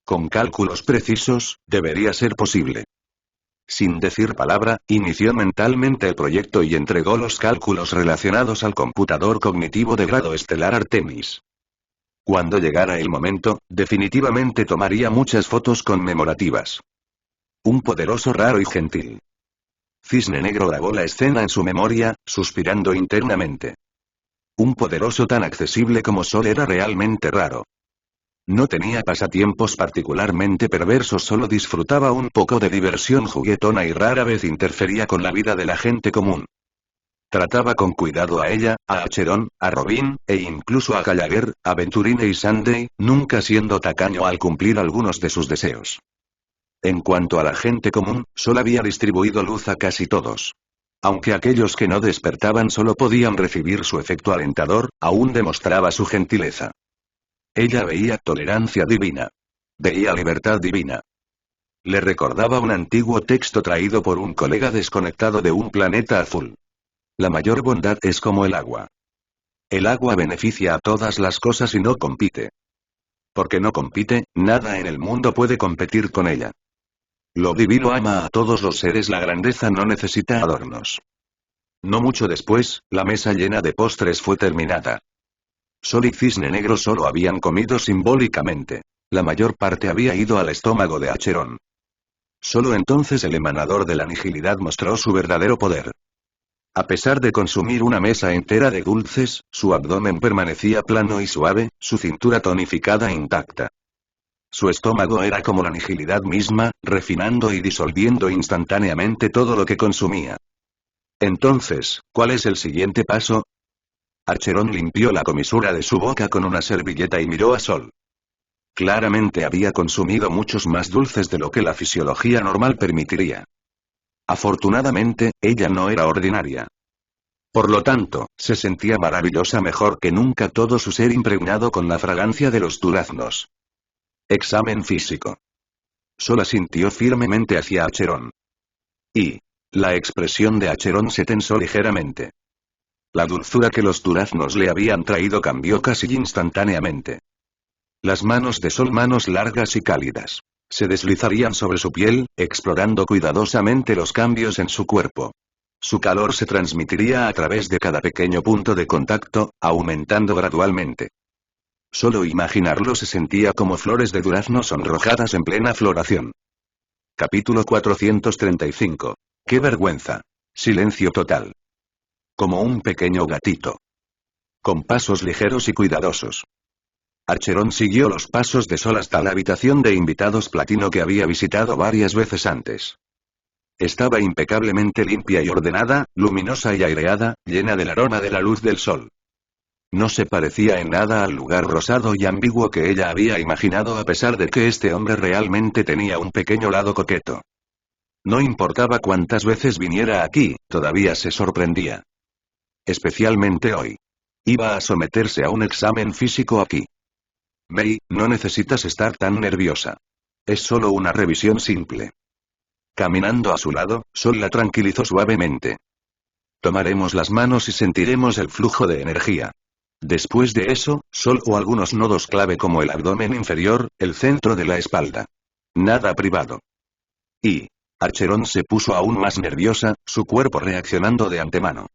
Speaker 1: Con cálculos precisos, debería ser posible. Sin decir palabra, inició mentalmente el proyecto y entregó los cálculos relacionados al computador cognitivo de grado estelar Artemis. Cuando llegara el momento, definitivamente tomaría muchas fotos conmemorativas. Un poderoso, raro y gentil. Cisne Negro grabó la escena en su memoria, suspirando internamente. Un poderoso tan accesible como Sol era realmente raro. No tenía pasatiempos particularmente perversos, solo disfrutaba un poco de diversión juguetona y rara vez interfería con la vida de la gente común. Trataba con cuidado a ella, a Acheron, a Robin, e incluso a Gallagher, Aventurine y Sunday, nunca siendo tacaño al cumplir algunos de sus deseos. En cuanto a la gente común, Sol había distribuido luz a casi todos. Aunque aquellos que no despertaban solo podían recibir su efecto alentador, aún demostraba su gentileza. Ella veía tolerancia divina. Veía libertad divina. Le recordaba un antiguo texto traído por un colega desconectado de un planeta azul. La mayor bondad es como el agua. El agua beneficia a todas las cosas y no compite. Porque no compite, nada en el mundo puede competir con ella. Lo divino ama a todos los seres, la grandeza no necesita adornos. No mucho después, la mesa llena de postres fue terminada. Sol y Cisne Negro solo habían comido simbólicamente. La mayor parte había ido al estómago de Acheron. Solo entonces el emanador de la nihilidad mostró su verdadero poder. A pesar de consumir una mesa entera de dulces, su abdomen permanecía plano y suave, su cintura tonificada e intacta. Su estómago era como la nihilidad misma, refinando y disolviendo instantáneamente todo lo que consumía. Entonces, ¿cuál es el siguiente paso? Acheron limpió la comisura de su boca con una servilleta y miró a Sol. Claramente había consumido muchos más dulces de lo que la fisiología normal permitiría. Afortunadamente, ella no era ordinaria. Por lo tanto, se sentía maravillosa, mejor que nunca, todo su ser impregnado con la fragancia de los duraznos. Examen físico. Sol asintió firmemente hacia Acheron. Y la expresión de Acheron se tensó ligeramente. La dulzura que los duraznos le habían traído cambió casi instantáneamente. Las manos de Sol, manos largas y cálidas, se deslizarían sobre su piel, explorando cuidadosamente los cambios en su cuerpo. Su calor se transmitiría a través de cada pequeño punto de contacto, aumentando gradualmente. Solo imaginarlo se sentía como flores de durazno sonrojadas en plena floración. Capítulo 435. ¡Qué vergüenza! Silencio total. Como un pequeño gatito. Con pasos ligeros y cuidadosos. Acheron siguió los pasos de Sol hasta la habitación de invitados platino que había visitado varias veces antes. Estaba impecablemente limpia y ordenada, luminosa y aireada, llena del aroma de la luz del sol. No se parecía en nada al lugar rosado y ambiguo que ella había imaginado, a pesar de que este hombre realmente tenía un pequeño lado coqueto. No importaba cuántas veces viniera aquí, todavía se sorprendía. Especialmente hoy. Iba a someterse a un examen físico aquí. Mei, no necesitas estar tan nerviosa. Es solo una revisión simple. Caminando a su lado, Sol la tranquilizó suavemente. Tomaremos las manos y sentiremos el flujo de energía. Después de eso, Sol o algunos nodos clave como el abdomen inferior, el centro de la espalda. Nada privado. Y Acheron se puso aún más nerviosa, su cuerpo reaccionando de antemano.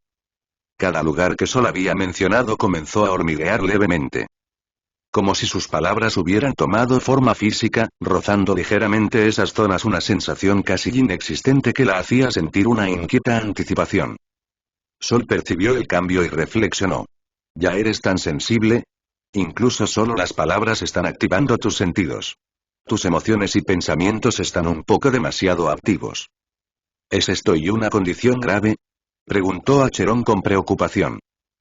Speaker 1: Cada lugar que Sol había mencionado comenzó a hormiguear levemente. Como si sus palabras hubieran tomado forma física, rozando ligeramente esas zonas, una sensación casi inexistente que la hacía sentir una inquieta anticipación. Sol percibió el cambio y reflexionó. ¿Ya eres tan sensible? Incluso solo las palabras están activando tus sentidos. Tus emociones y pensamientos están un poco demasiado activos. ¿Es esto y una condición grave? Preguntó Acheron con preocupación.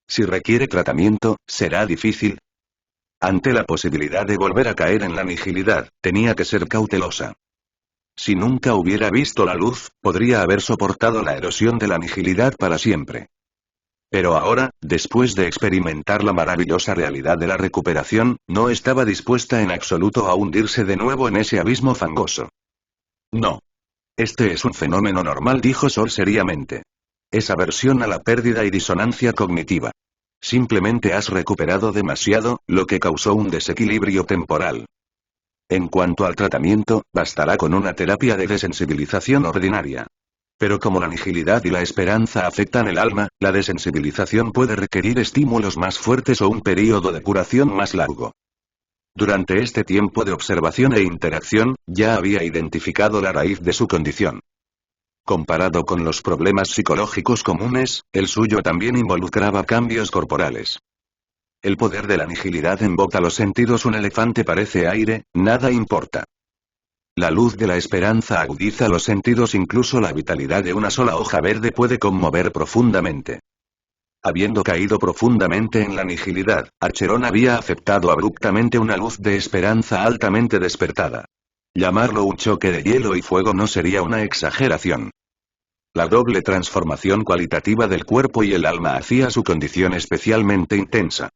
Speaker 1: Si requiere tratamiento, ¿será difícil? Ante la posibilidad de volver a caer en la nihilidad, tenía que ser cautelosa. Si nunca hubiera visto la luz, podría haber soportado la erosión de la nihilidad para siempre. Pero ahora, después de experimentar la maravillosa realidad de la recuperación, no estaba dispuesta en absoluto a hundirse de nuevo en ese abismo fangoso. No. Este es un fenómeno normal, dijo Sol seriamente. Es aversión a la pérdida y disonancia cognitiva. Simplemente has recuperado demasiado, lo que causó un desequilibrio temporal. En cuanto al tratamiento, bastará con una terapia de desensibilización ordinaria. Pero como la nihilidad y la esperanza afectan el alma, la desensibilización puede requerir estímulos más fuertes o un período de curación más largo. Durante este tiempo de observación e interacción, ya había identificado la raíz de su condición. Comparado con los problemas psicológicos comunes, el suyo también involucraba cambios corporales. El poder de la nihilidad embota los sentidos, un elefante parece aire, nada importa. La luz de la esperanza agudiza los sentidos, incluso la vitalidad de una sola hoja verde puede conmover profundamente. Habiendo caído profundamente en la nihilidad, Acheron había aceptado abruptamente una luz de esperanza altamente despertada. Llamarlo un choque de hielo y fuego no sería una exageración. La doble transformación cualitativa del cuerpo y el alma hacía su condición especialmente intensa.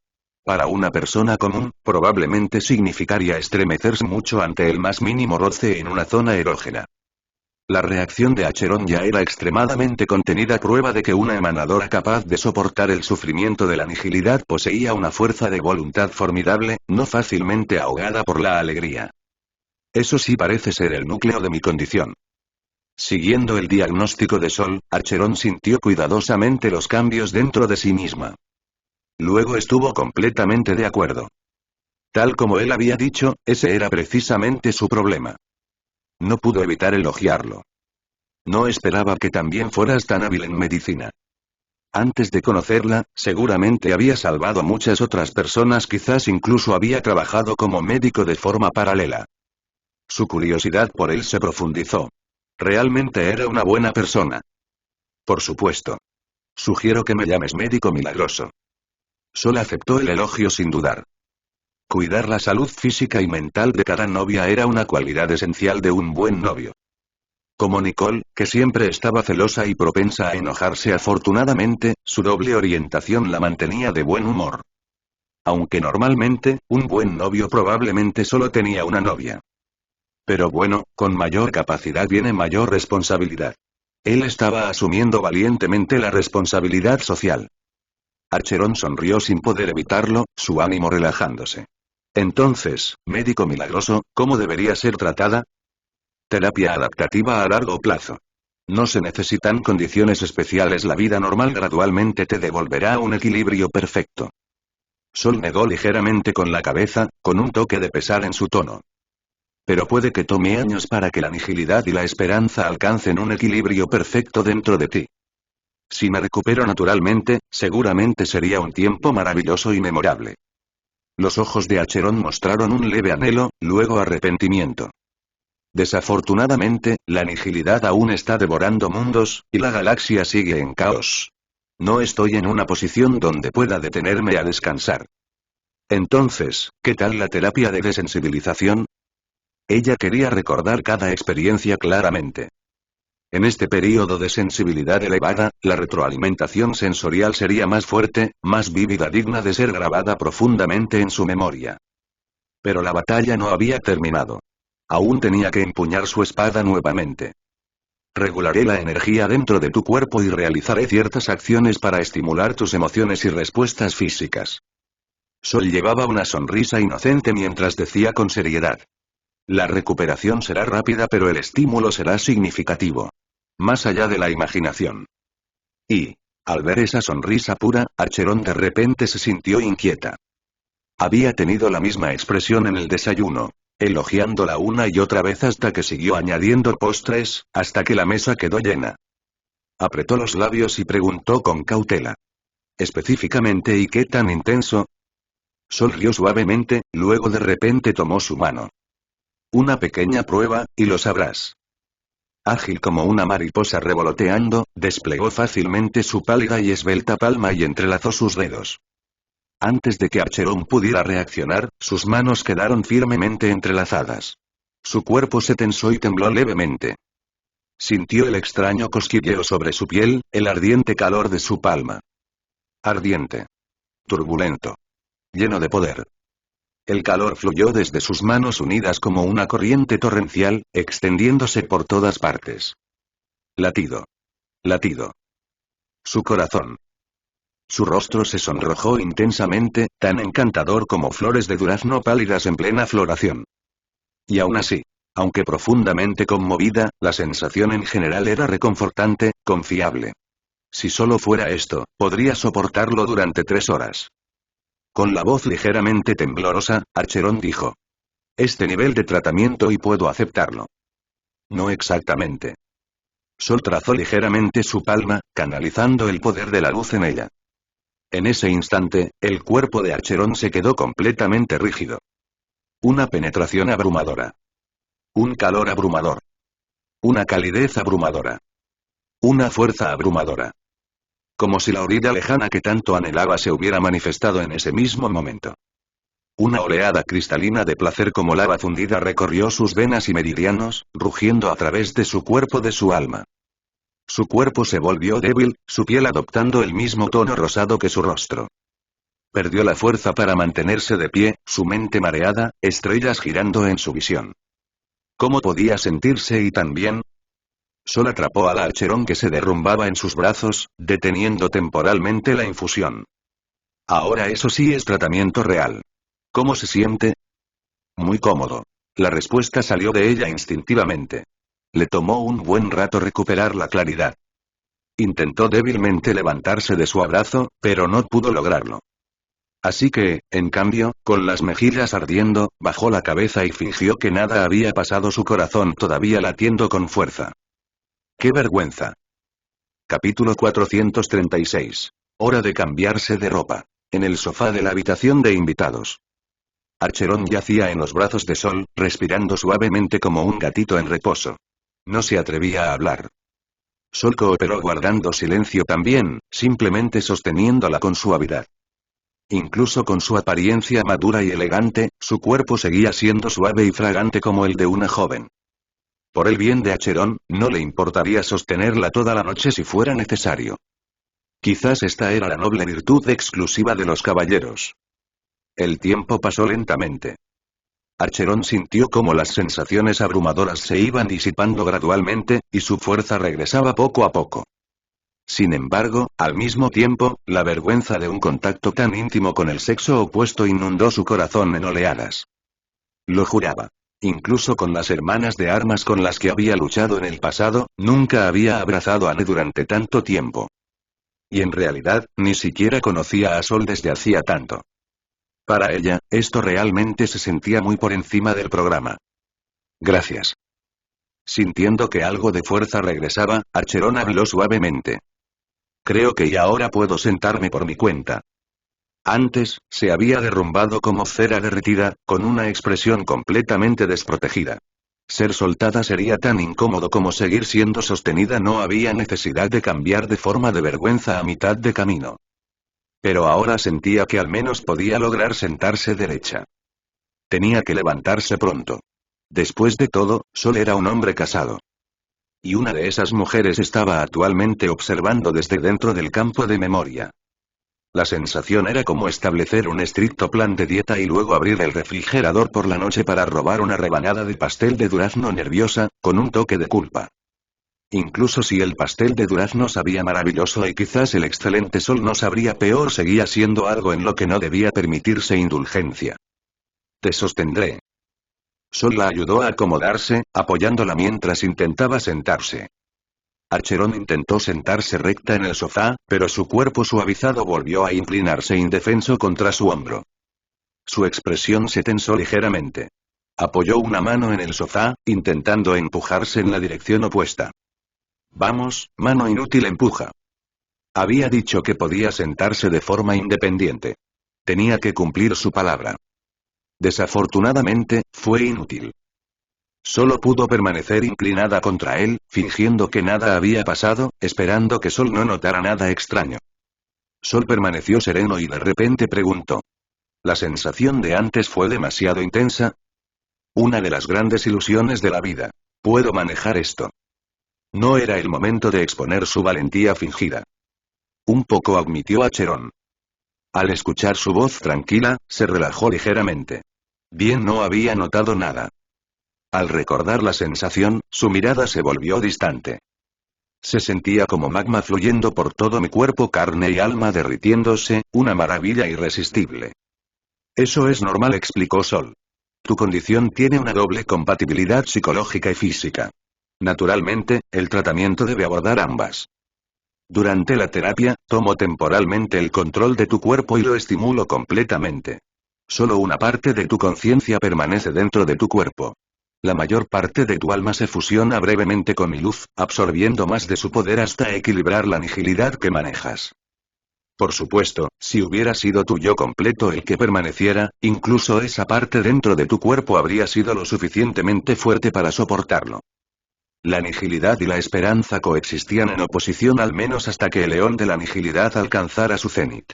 Speaker 1: Para una persona común, probablemente significaría estremecerse mucho ante el más mínimo roce en una zona erógena. La reacción de Acheron ya era extremadamente contenida, prueba de que una emanadora capaz de soportar el sufrimiento de la nihilidad poseía una fuerza de voluntad formidable, no fácilmente ahogada por la alegría. Eso sí parece ser el núcleo de mi condición. Siguiendo el diagnóstico de Sol, Acheron sintió cuidadosamente los cambios dentro de sí misma. Luego estuvo completamente de acuerdo. Tal como él había dicho, ese era precisamente su problema. No pudo evitar elogiarlo. No esperaba que también fueras tan hábil en medicina. Antes de conocerla, seguramente había salvado a muchas otras personas, quizás incluso había trabajado como médico de forma paralela. Su curiosidad por él se profundizó. Realmente era una buena persona. Por supuesto. Sugiero que me llames médico milagroso. Sol aceptó el elogio sin dudar. Cuidar la salud física y mental de cada novia era una cualidad esencial de un buen novio. Como Nicole, que siempre estaba celosa y propensa a enojarse, afortunadamente, su doble orientación la mantenía de buen humor. Aunque normalmente, un buen novio probablemente solo tenía una novia. Pero bueno, con mayor capacidad viene mayor responsabilidad. Él estaba asumiendo valientemente la responsabilidad social. Acheron sonrió sin poder evitarlo, su ánimo relajándose. Entonces, médico milagroso, ¿cómo debería ser tratada? Terapia adaptativa a largo plazo. No se necesitan condiciones especiales, la vida normal gradualmente te devolverá a un equilibrio perfecto. Sol negó ligeramente con la cabeza, con un toque de pesar en su tono. Pero puede que tome años para que la nihilidad y la esperanza alcancen un equilibrio perfecto dentro de ti. Si me recupero naturalmente, seguramente sería un tiempo maravilloso y memorable. Los ojos de Acheron mostraron un leve anhelo, luego arrepentimiento. Desafortunadamente, la nihilidad aún está devorando mundos, y la galaxia sigue en caos. No estoy en una posición donde pueda detenerme a descansar. Entonces, ¿qué tal la terapia de desensibilización? Ella quería recordar cada experiencia claramente. En este período de sensibilidad elevada, la retroalimentación sensorial sería más fuerte, más vívida, digna de ser grabada profundamente en su memoria. Pero la batalla no había terminado. Aún tenía que empuñar su espada nuevamente. Regularé la energía dentro de tu cuerpo y realizaré ciertas acciones para estimular tus emociones y respuestas físicas. Sol llevaba una sonrisa inocente mientras decía con seriedad. La recuperación será rápida, pero el estímulo será significativo. Más allá de la imaginación. Y, al ver esa sonrisa pura, Acheron de repente se sintió inquieta. Había tenido la misma expresión en el desayuno, elogiándola una y otra vez hasta que siguió añadiendo postres, hasta que la mesa quedó llena. Apretó los labios y preguntó con cautela. Específicamente, ¿y qué tan intenso? Sol rió suavemente, luego de repente tomó su mano. Una pequeña prueba, y lo sabrás. Ágil como una mariposa revoloteando, desplegó fácilmente su pálida y esbelta palma y entrelazó sus dedos. Antes de que Acheron pudiera reaccionar, sus manos quedaron firmemente entrelazadas. Su cuerpo se tensó y tembló levemente. Sintió el extraño cosquilleo sobre su piel, el ardiente calor de su palma. Ardiente. Turbulento. Lleno de poder. El calor fluyó desde sus manos unidas como una corriente torrencial, extendiéndose por todas partes. Latido. Latido. Su corazón. Su rostro se sonrojó intensamente, tan encantador como flores de durazno pálidas en plena floración. Y aún así, aunque profundamente conmovida, la sensación en general era reconfortante, confiable. Si solo fuera esto, podría soportarlo durante 3 horas. Con la voz ligeramente temblorosa, Acheron dijo. Este nivel de tratamiento y puedo aceptarlo. No exactamente. Sol trazó ligeramente su palma, canalizando el poder de la luz en ella. En ese instante, el cuerpo de Acheron se quedó completamente rígido. Una penetración abrumadora. Un calor abrumador. Una calidez abrumadora. Una fuerza abrumadora. Como si la orilla lejana que tanto anhelaba se hubiera manifestado en ese mismo momento. Una oleada cristalina de placer como lava fundida recorrió sus venas y meridianos, rugiendo a través de su cuerpo, de su alma. Su cuerpo se volvió débil, su piel adoptando el mismo tono rosado que su rostro. Perdió la fuerza para mantenerse de pie, su mente mareada, estrellas girando en su visión. ¿Cómo podía sentirse y tan bien? Sol atrapó al Archerón que se derrumbaba en sus brazos, deteniendo temporalmente la infusión. Ahora eso sí es tratamiento real. ¿Cómo se siente? Muy cómodo. La respuesta salió de ella instintivamente. Le tomó un buen rato recuperar la claridad. Intentó débilmente levantarse de su abrazo, pero no pudo lograrlo. Así que, en cambio, con las mejillas ardiendo, bajó la cabeza y fingió que nada había pasado, su corazón todavía latiendo con fuerza. ¡Qué vergüenza! Capítulo 436. Hora de cambiarse de ropa. En el sofá de la habitación de invitados. Archerón yacía en los brazos de Sol, respirando suavemente como un gatito en reposo. No se atrevía a hablar. Sol cooperó guardando silencio también, simplemente sosteniéndola con suavidad. Incluso con su apariencia madura y elegante, su cuerpo seguía siendo suave y fragante como el de una joven. Por el bien de Archerón, no le importaría sostenerla toda la noche si fuera necesario. Quizás esta era la noble virtud exclusiva de los caballeros. El tiempo pasó lentamente. Archerón sintió cómo las sensaciones abrumadoras se iban disipando gradualmente, y su fuerza regresaba poco a poco. Sin embargo, al mismo tiempo, la vergüenza de un contacto tan íntimo con el sexo opuesto inundó su corazón en oleadas. Lo juraba. Incluso con las hermanas de armas con las que había luchado en el pasado, nunca había abrazado a Anne durante tanto tiempo. Y en realidad, ni siquiera conocía a Sol desde hacía tanto. Para ella, esto realmente se sentía muy por encima del programa. Gracias. Sintiendo que algo de fuerza regresaba, Archerón habló suavemente. Creo que ya ahora puedo sentarme por mi cuenta. Antes, se había derrumbado como cera derretida, con una expresión completamente desprotegida. Ser soltada sería tan incómodo como seguir siendo sostenida, no había necesidad de cambiar de forma de vergüenza a mitad de camino. Pero ahora sentía que al menos podía lograr sentarse derecha. Tenía que levantarse pronto. Después de todo, Sol era un hombre casado. Y una de esas mujeres estaba actualmente observando desde dentro del campo de memoria. La sensación era como establecer un estricto plan de dieta y luego abrir el refrigerador por la noche para robar una rebanada de pastel de durazno nerviosa, con un toque de culpa. Incluso si el pastel de durazno sabía maravilloso y quizás el excelente Sol no sabría peor, seguía siendo algo en lo que no debía permitirse indulgencia. Te sostendré. Sol la ayudó a acomodarse, apoyándola mientras intentaba sentarse. Archerón intentó sentarse recta en el sofá, pero su cuerpo suavizado volvió a inclinarse indefenso contra su hombro. Su expresión se tensó ligeramente. Apoyó una mano en el sofá, intentando empujarse en la dirección opuesta. Vamos, mano inútil, empuja. Había dicho que podía sentarse de forma independiente. Tenía que cumplir su palabra. Desafortunadamente, fue inútil. Solo pudo permanecer inclinada contra él, fingiendo que nada había pasado, esperando que Sol no notara nada extraño. Sol permaneció sereno y de repente preguntó. ¿La sensación de antes fue demasiado intensa? Una de las grandes ilusiones de la vida. Puedo manejar esto. No era el momento de exponer su valentía fingida. Un poco, admitió Archerón. Al escuchar su voz tranquila, se relajó ligeramente. Bien, no había notado nada. Al recordar la sensación, su mirada se volvió distante. Se sentía como magma fluyendo por todo mi cuerpo, carne y alma derritiéndose, una maravilla irresistible. Eso es normal, explicó Sol. Tu condición tiene una doble compatibilidad psicológica y física. Naturalmente, el tratamiento debe abordar ambas. Durante la terapia, tomo temporalmente el control de tu cuerpo y lo estimulo completamente. Solo una parte de tu conciencia permanece dentro de tu cuerpo. La mayor parte de tu alma se fusiona brevemente con mi luz, absorbiendo más de su poder hasta equilibrar la nihilidad que manejas. Por supuesto, si hubiera sido tu yo completo el que permaneciera, incluso esa parte dentro de tu cuerpo habría sido lo suficientemente fuerte para soportarlo. La nihilidad y la esperanza coexistían en oposición al menos hasta que el león de la nihilidad alcanzara su cenit.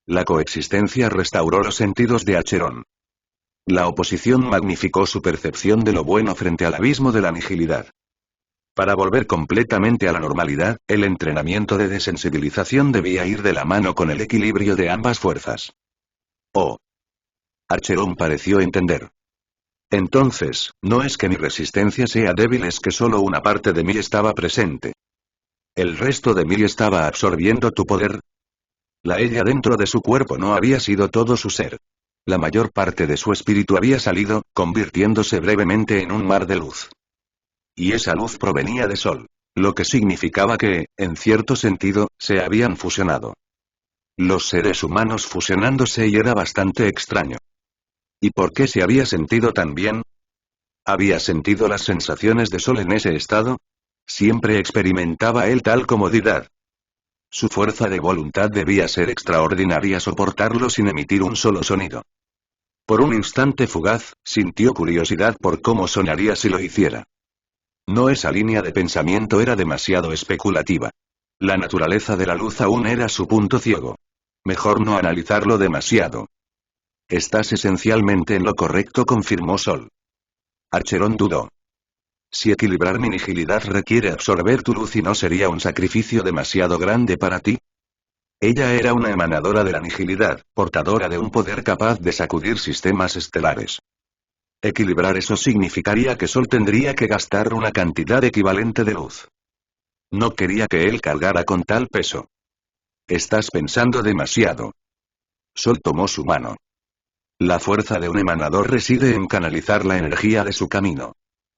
Speaker 1: La coexistencia restauró los sentidos de Archerón. La oposición magnificó su percepción de lo bueno frente al abismo de la nihilidad. Para volver completamente a la normalidad, el entrenamiento de desensibilización debía ir de la mano con el equilibrio de ambas fuerzas. Oh. Archeron pareció entender. Entonces, no es que mi resistencia sea débil, es que solo una parte de mí estaba presente. ¿El resto de mí estaba absorbiendo tu poder? La ella dentro de su cuerpo no había sido todo su ser. La mayor parte de su espíritu había salido, convirtiéndose brevemente en un mar de luz. Y esa luz provenía de Sol. Lo que significaba que, en cierto sentido, se habían fusionado. Los seres humanos fusionándose y era bastante extraño. ¿Y por qué se había sentido tan bien? ¿Había sentido las sensaciones de Sol en ese estado? Siempre experimentaba él tal comodidad. Su fuerza de voluntad debía ser extraordinaria soportarlo sin emitir un solo sonido. Por un instante fugaz, sintió curiosidad por cómo sonaría si lo hiciera. No, esa línea de pensamiento era demasiado especulativa. La naturaleza de la luz aún era su punto ciego. Mejor no analizarlo demasiado. Estás esencialmente en lo correcto, confirmó Sol. Archeron dudó. Si equilibrar mi nihilidad requiere absorber tu luz, ¿y no sería un sacrificio demasiado grande para ti? Ella era una emanadora de la nihilidad, portadora de un poder capaz de sacudir sistemas estelares. Equilibrar eso significaría que Sol tendría que gastar una cantidad equivalente de luz. No quería que él cargara con tal peso. Estás pensando demasiado. Sol tomó su mano. La fuerza de un emanador reside en canalizar la energía de su camino.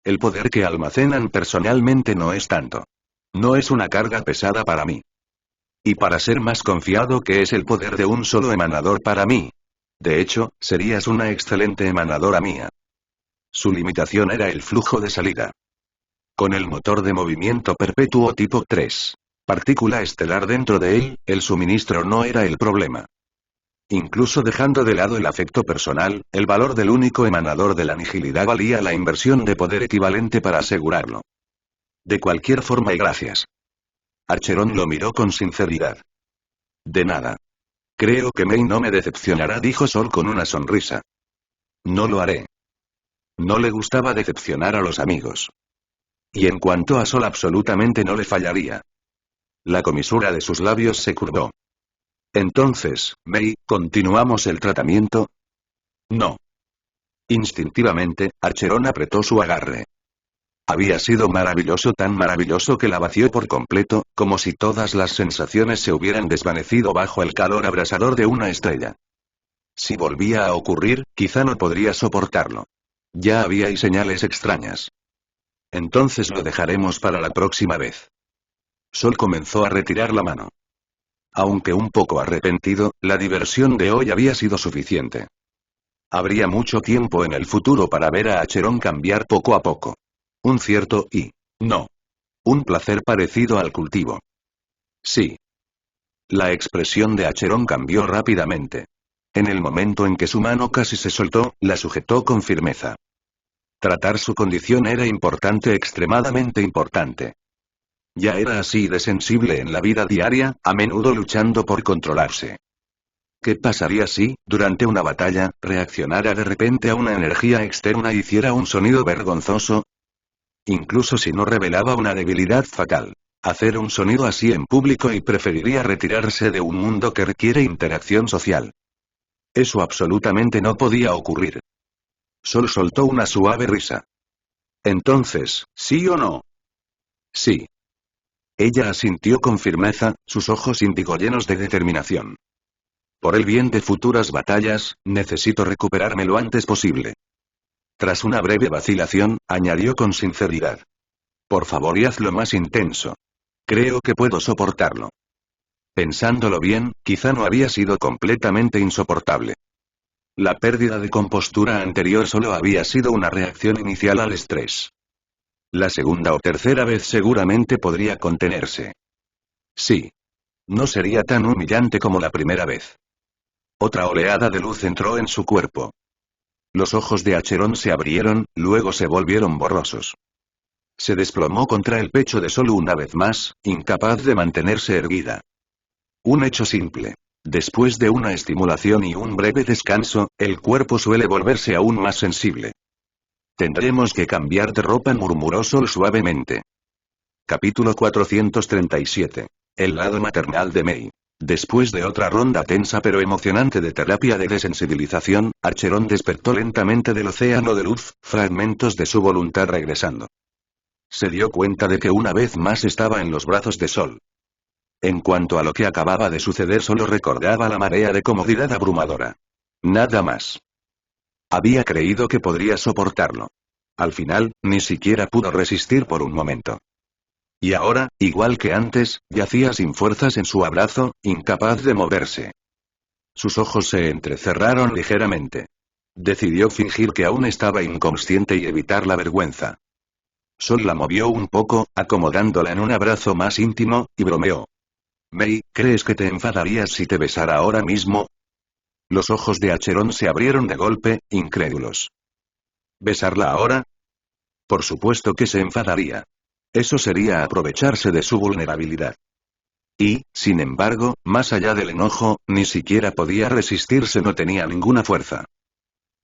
Speaker 1: El poder que almacenan personalmente no es tanto. No es una carga pesada para mí. Y para ser más confiado, que es el poder de un solo emanador para mí. De hecho, serías una excelente emanadora mía. Su limitación era el flujo de salida. Con el motor de movimiento perpetuo tipo 3. Partícula estelar dentro de él, el suministro no era el problema. Incluso dejando de lado el afecto personal, el valor del único emanador de la nihilidad valía la inversión de poder equivalente para asegurarlo. De cualquier forma, y gracias. Archeron lo miró con sinceridad. De nada. Creo que Mei no me decepcionará, dijo Sol con una sonrisa. No lo haré. No le gustaba decepcionar a los amigos. Y en cuanto a Sol, absolutamente no le fallaría. La comisura de sus labios se curvó. Entonces, Mei, ¿continuamos el tratamiento? No. Instintivamente, Archeron apretó su agarre. Había sido maravilloso, tan maravilloso que la vació por completo, como si todas las sensaciones se hubieran desvanecido bajo el calor abrasador de una estrella. Si volvía a ocurrir, quizá no podría soportarlo. Ya había señales extrañas. Entonces lo dejaremos para la próxima vez. Sol comenzó a retirar la mano. Aunque un poco arrepentido, la diversión de hoy había sido suficiente. Habría mucho tiempo en el futuro para ver a Archeron cambiar poco a poco. Un cierto y no. Un placer parecido al cultivo. Sí. La expresión de Archeron cambió rápidamente. En el momento en que su mano casi se soltó, la sujetó con firmeza. Tratar su condición era importante, extremadamente importante. Ya era así de sensible en la vida diaria, a menudo luchando por controlarse. ¿Qué pasaría si, durante una batalla, reaccionara de repente a una energía externa y hiciera un sonido vergonzoso? Incluso si no revelaba una debilidad fatal. Hacer un sonido así en público, y preferiría retirarse de un mundo que requiere interacción social. Eso absolutamente no podía ocurrir. Sol soltó una suave risa. Entonces, ¿sí o no? Sí. Ella asintió con firmeza, sus ojos índigo llenos de determinación. Por el bien de futuras batallas, necesito recuperarme lo antes posible. Tras una breve vacilación, añadió con sinceridad. Por favor, y hazlo más intenso. Creo que puedo soportarlo. Pensándolo bien, quizá no había sido completamente insoportable. La pérdida de compostura anterior solo había sido una reacción inicial al estrés. La segunda o tercera vez seguramente podría contenerse. Sí. No sería tan humillante como la primera vez. Otra oleada de luz entró en su cuerpo. Los ojos de Archeron se abrieron, luego se volvieron borrosos. Se desplomó contra el pecho de Sol una vez más, incapaz de mantenerse erguida. Un hecho simple. Después de una estimulación y un breve descanso, el cuerpo suele volverse aún más sensible. Tendremos que cambiar de ropa, murmuró Sol suavemente. Capítulo 437. El lado maternal de Mei. Después de otra ronda tensa pero emocionante de terapia de desensibilización, Acheron despertó lentamente del océano de luz, fragmentos de su voluntad regresando. Se dio cuenta de que una vez más estaba en los brazos de Sol. En cuanto a lo que acababa de suceder, solo recordaba la marea de comodidad abrumadora. Nada más. Había creído que podría soportarlo. Al final, ni siquiera pudo resistir por un momento. Y ahora, igual que antes, yacía sin fuerzas en su abrazo, incapaz de moverse. Sus ojos se entrecerraron ligeramente. Decidió fingir que aún estaba inconsciente y evitar la vergüenza. Sol la movió un poco, acomodándola en un abrazo más íntimo, y bromeó. Mei, ¿crees que te enfadarías si te besara ahora mismo? Los ojos de Acheron se abrieron de golpe, incrédulos. ¿Besarla ahora? Por supuesto que se enfadaría. Eso sería aprovecharse de su vulnerabilidad. Y, sin embargo, más allá del enojo, ni siquiera podía resistirse, no tenía ninguna fuerza.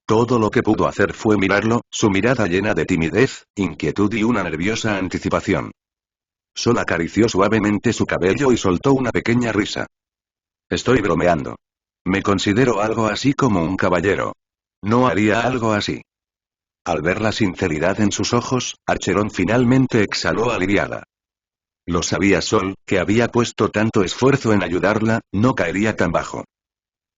Speaker 1: Todo lo que pudo hacer fue mirarlo, su mirada llena de timidez, inquietud y una nerviosa anticipación. Sol acarició suavemente su cabello y soltó una pequeña risa. Estoy bromeando. Me considero algo así como un caballero. No haría algo así. Al ver la sinceridad en sus ojos, Acheron finalmente exhaló aliviada. Lo sabía Sol, que había puesto tanto esfuerzo en ayudarla, no caería tan bajo.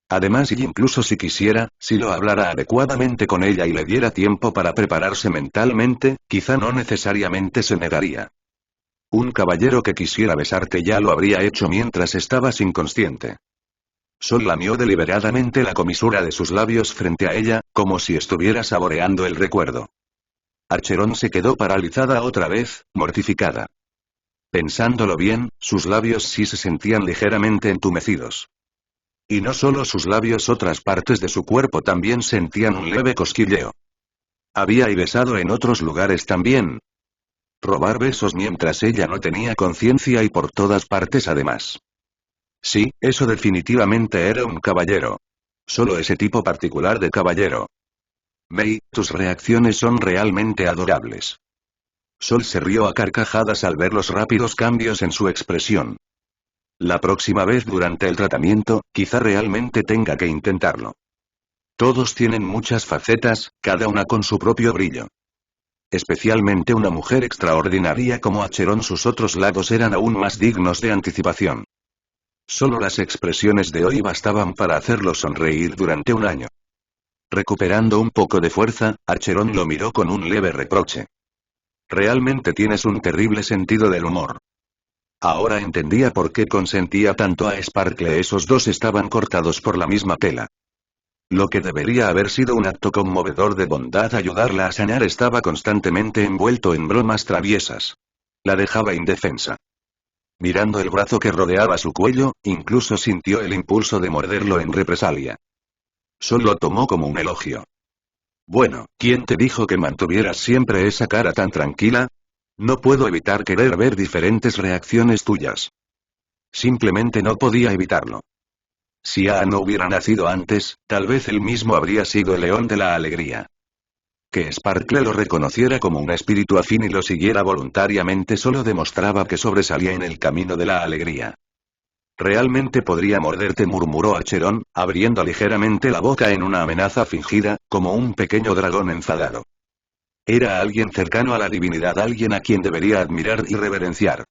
Speaker 1: Además, y incluso si quisiera, si lo hablara adecuadamente con ella y le diera tiempo para prepararse mentalmente, quizá no necesariamente se negaría. Un caballero que quisiera besarte ya lo habría hecho mientras estabas inconsciente. Sol lamió deliberadamente la comisura de sus labios frente a ella, como si estuviera saboreando el recuerdo. Acheron se quedó paralizada otra vez, mortificada. Pensándolo bien, sus labios sí se sentían ligeramente entumecidos. Y no solo sus labios, otras partes de su cuerpo también sentían un leve cosquilleo. Había besado en otros lugares también. Robar besos mientras ella no tenía conciencia y por todas partes además. Sí, eso definitivamente era un caballero. Solo ese tipo particular de caballero. Mei, tus reacciones son realmente adorables. Sol se rió a carcajadas al ver los rápidos cambios en su expresión. La próxima vez durante el tratamiento, quizá realmente tenga que intentarlo. Todos tienen muchas facetas, cada una con su propio brillo. Especialmente una mujer extraordinaria como Acheron, sus otros lados eran aún más dignos de anticipación. Solo las expresiones de hoy bastaban para hacerlo sonreír durante un año. Recuperando un poco de fuerza, Acheron lo miró con un leve reproche. Realmente tienes un terrible sentido del humor. Ahora entendía por qué consentía tanto a Sparkle, esos dos estaban cortados por la misma tela. Lo que debería haber sido un acto conmovedor de bondad, ayudarla a sanar, estaba constantemente envuelto en bromas traviesas. La dejaba indefensa. Mirando el brazo que rodeaba su cuello, incluso sintió el impulso de morderlo en represalia. Sol lo tomó como un elogio. Bueno, ¿quién te dijo que mantuvieras siempre esa cara tan tranquila? No puedo evitar querer ver diferentes reacciones tuyas. Simplemente no podía evitarlo. Si A no hubiera nacido antes, tal vez él mismo habría sido el león de la alegría. Que Sparkle lo reconociera como un espíritu afín y lo siguiera voluntariamente solo demostraba que sobresalía en el camino de la alegría. Realmente podría morderte, murmuró Acheron, abriendo ligeramente la boca en una amenaza fingida, como un pequeño dragón enfadado. Era alguien cercano a la divinidad, alguien a quien debería admirar y reverenciar.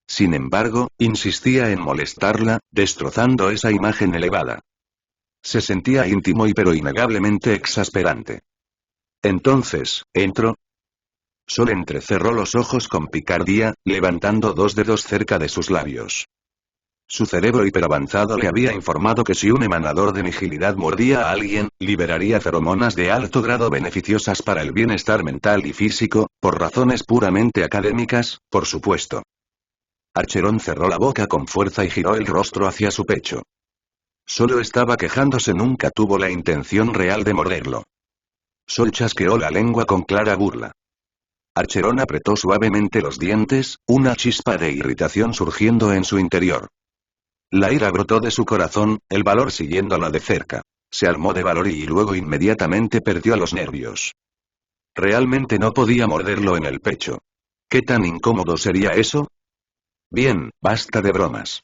Speaker 1: Sin embargo, insistía en molestarla, destrozando esa imagen elevada. Se sentía íntimo pero innegablemente exasperante. Entonces, ¿entro? Sol entrecerró los ojos con picardía, levantando dos dedos cerca de sus labios. Su cerebro hiperavanzado le había informado que si un emanador de nihilidad mordía a alguien, liberaría feromonas de alto grado beneficiosas para el bienestar mental y físico, por razones puramente académicas, por supuesto. Acheron cerró la boca con fuerza y giró el rostro hacia su pecho. Solo estaba quejándose, nunca tuvo la intención real de morderlo. Sol chasqueó la lengua con clara burla. Acheron apretó suavemente los dientes, una chispa de irritación surgiendo en su interior. La ira brotó de su corazón, el valor siguiéndola de cerca. Se armó de valor y luego inmediatamente perdió los nervios. Realmente no podía morderlo en el pecho. ¿Qué tan incómodo sería eso? Bien, basta de bromas.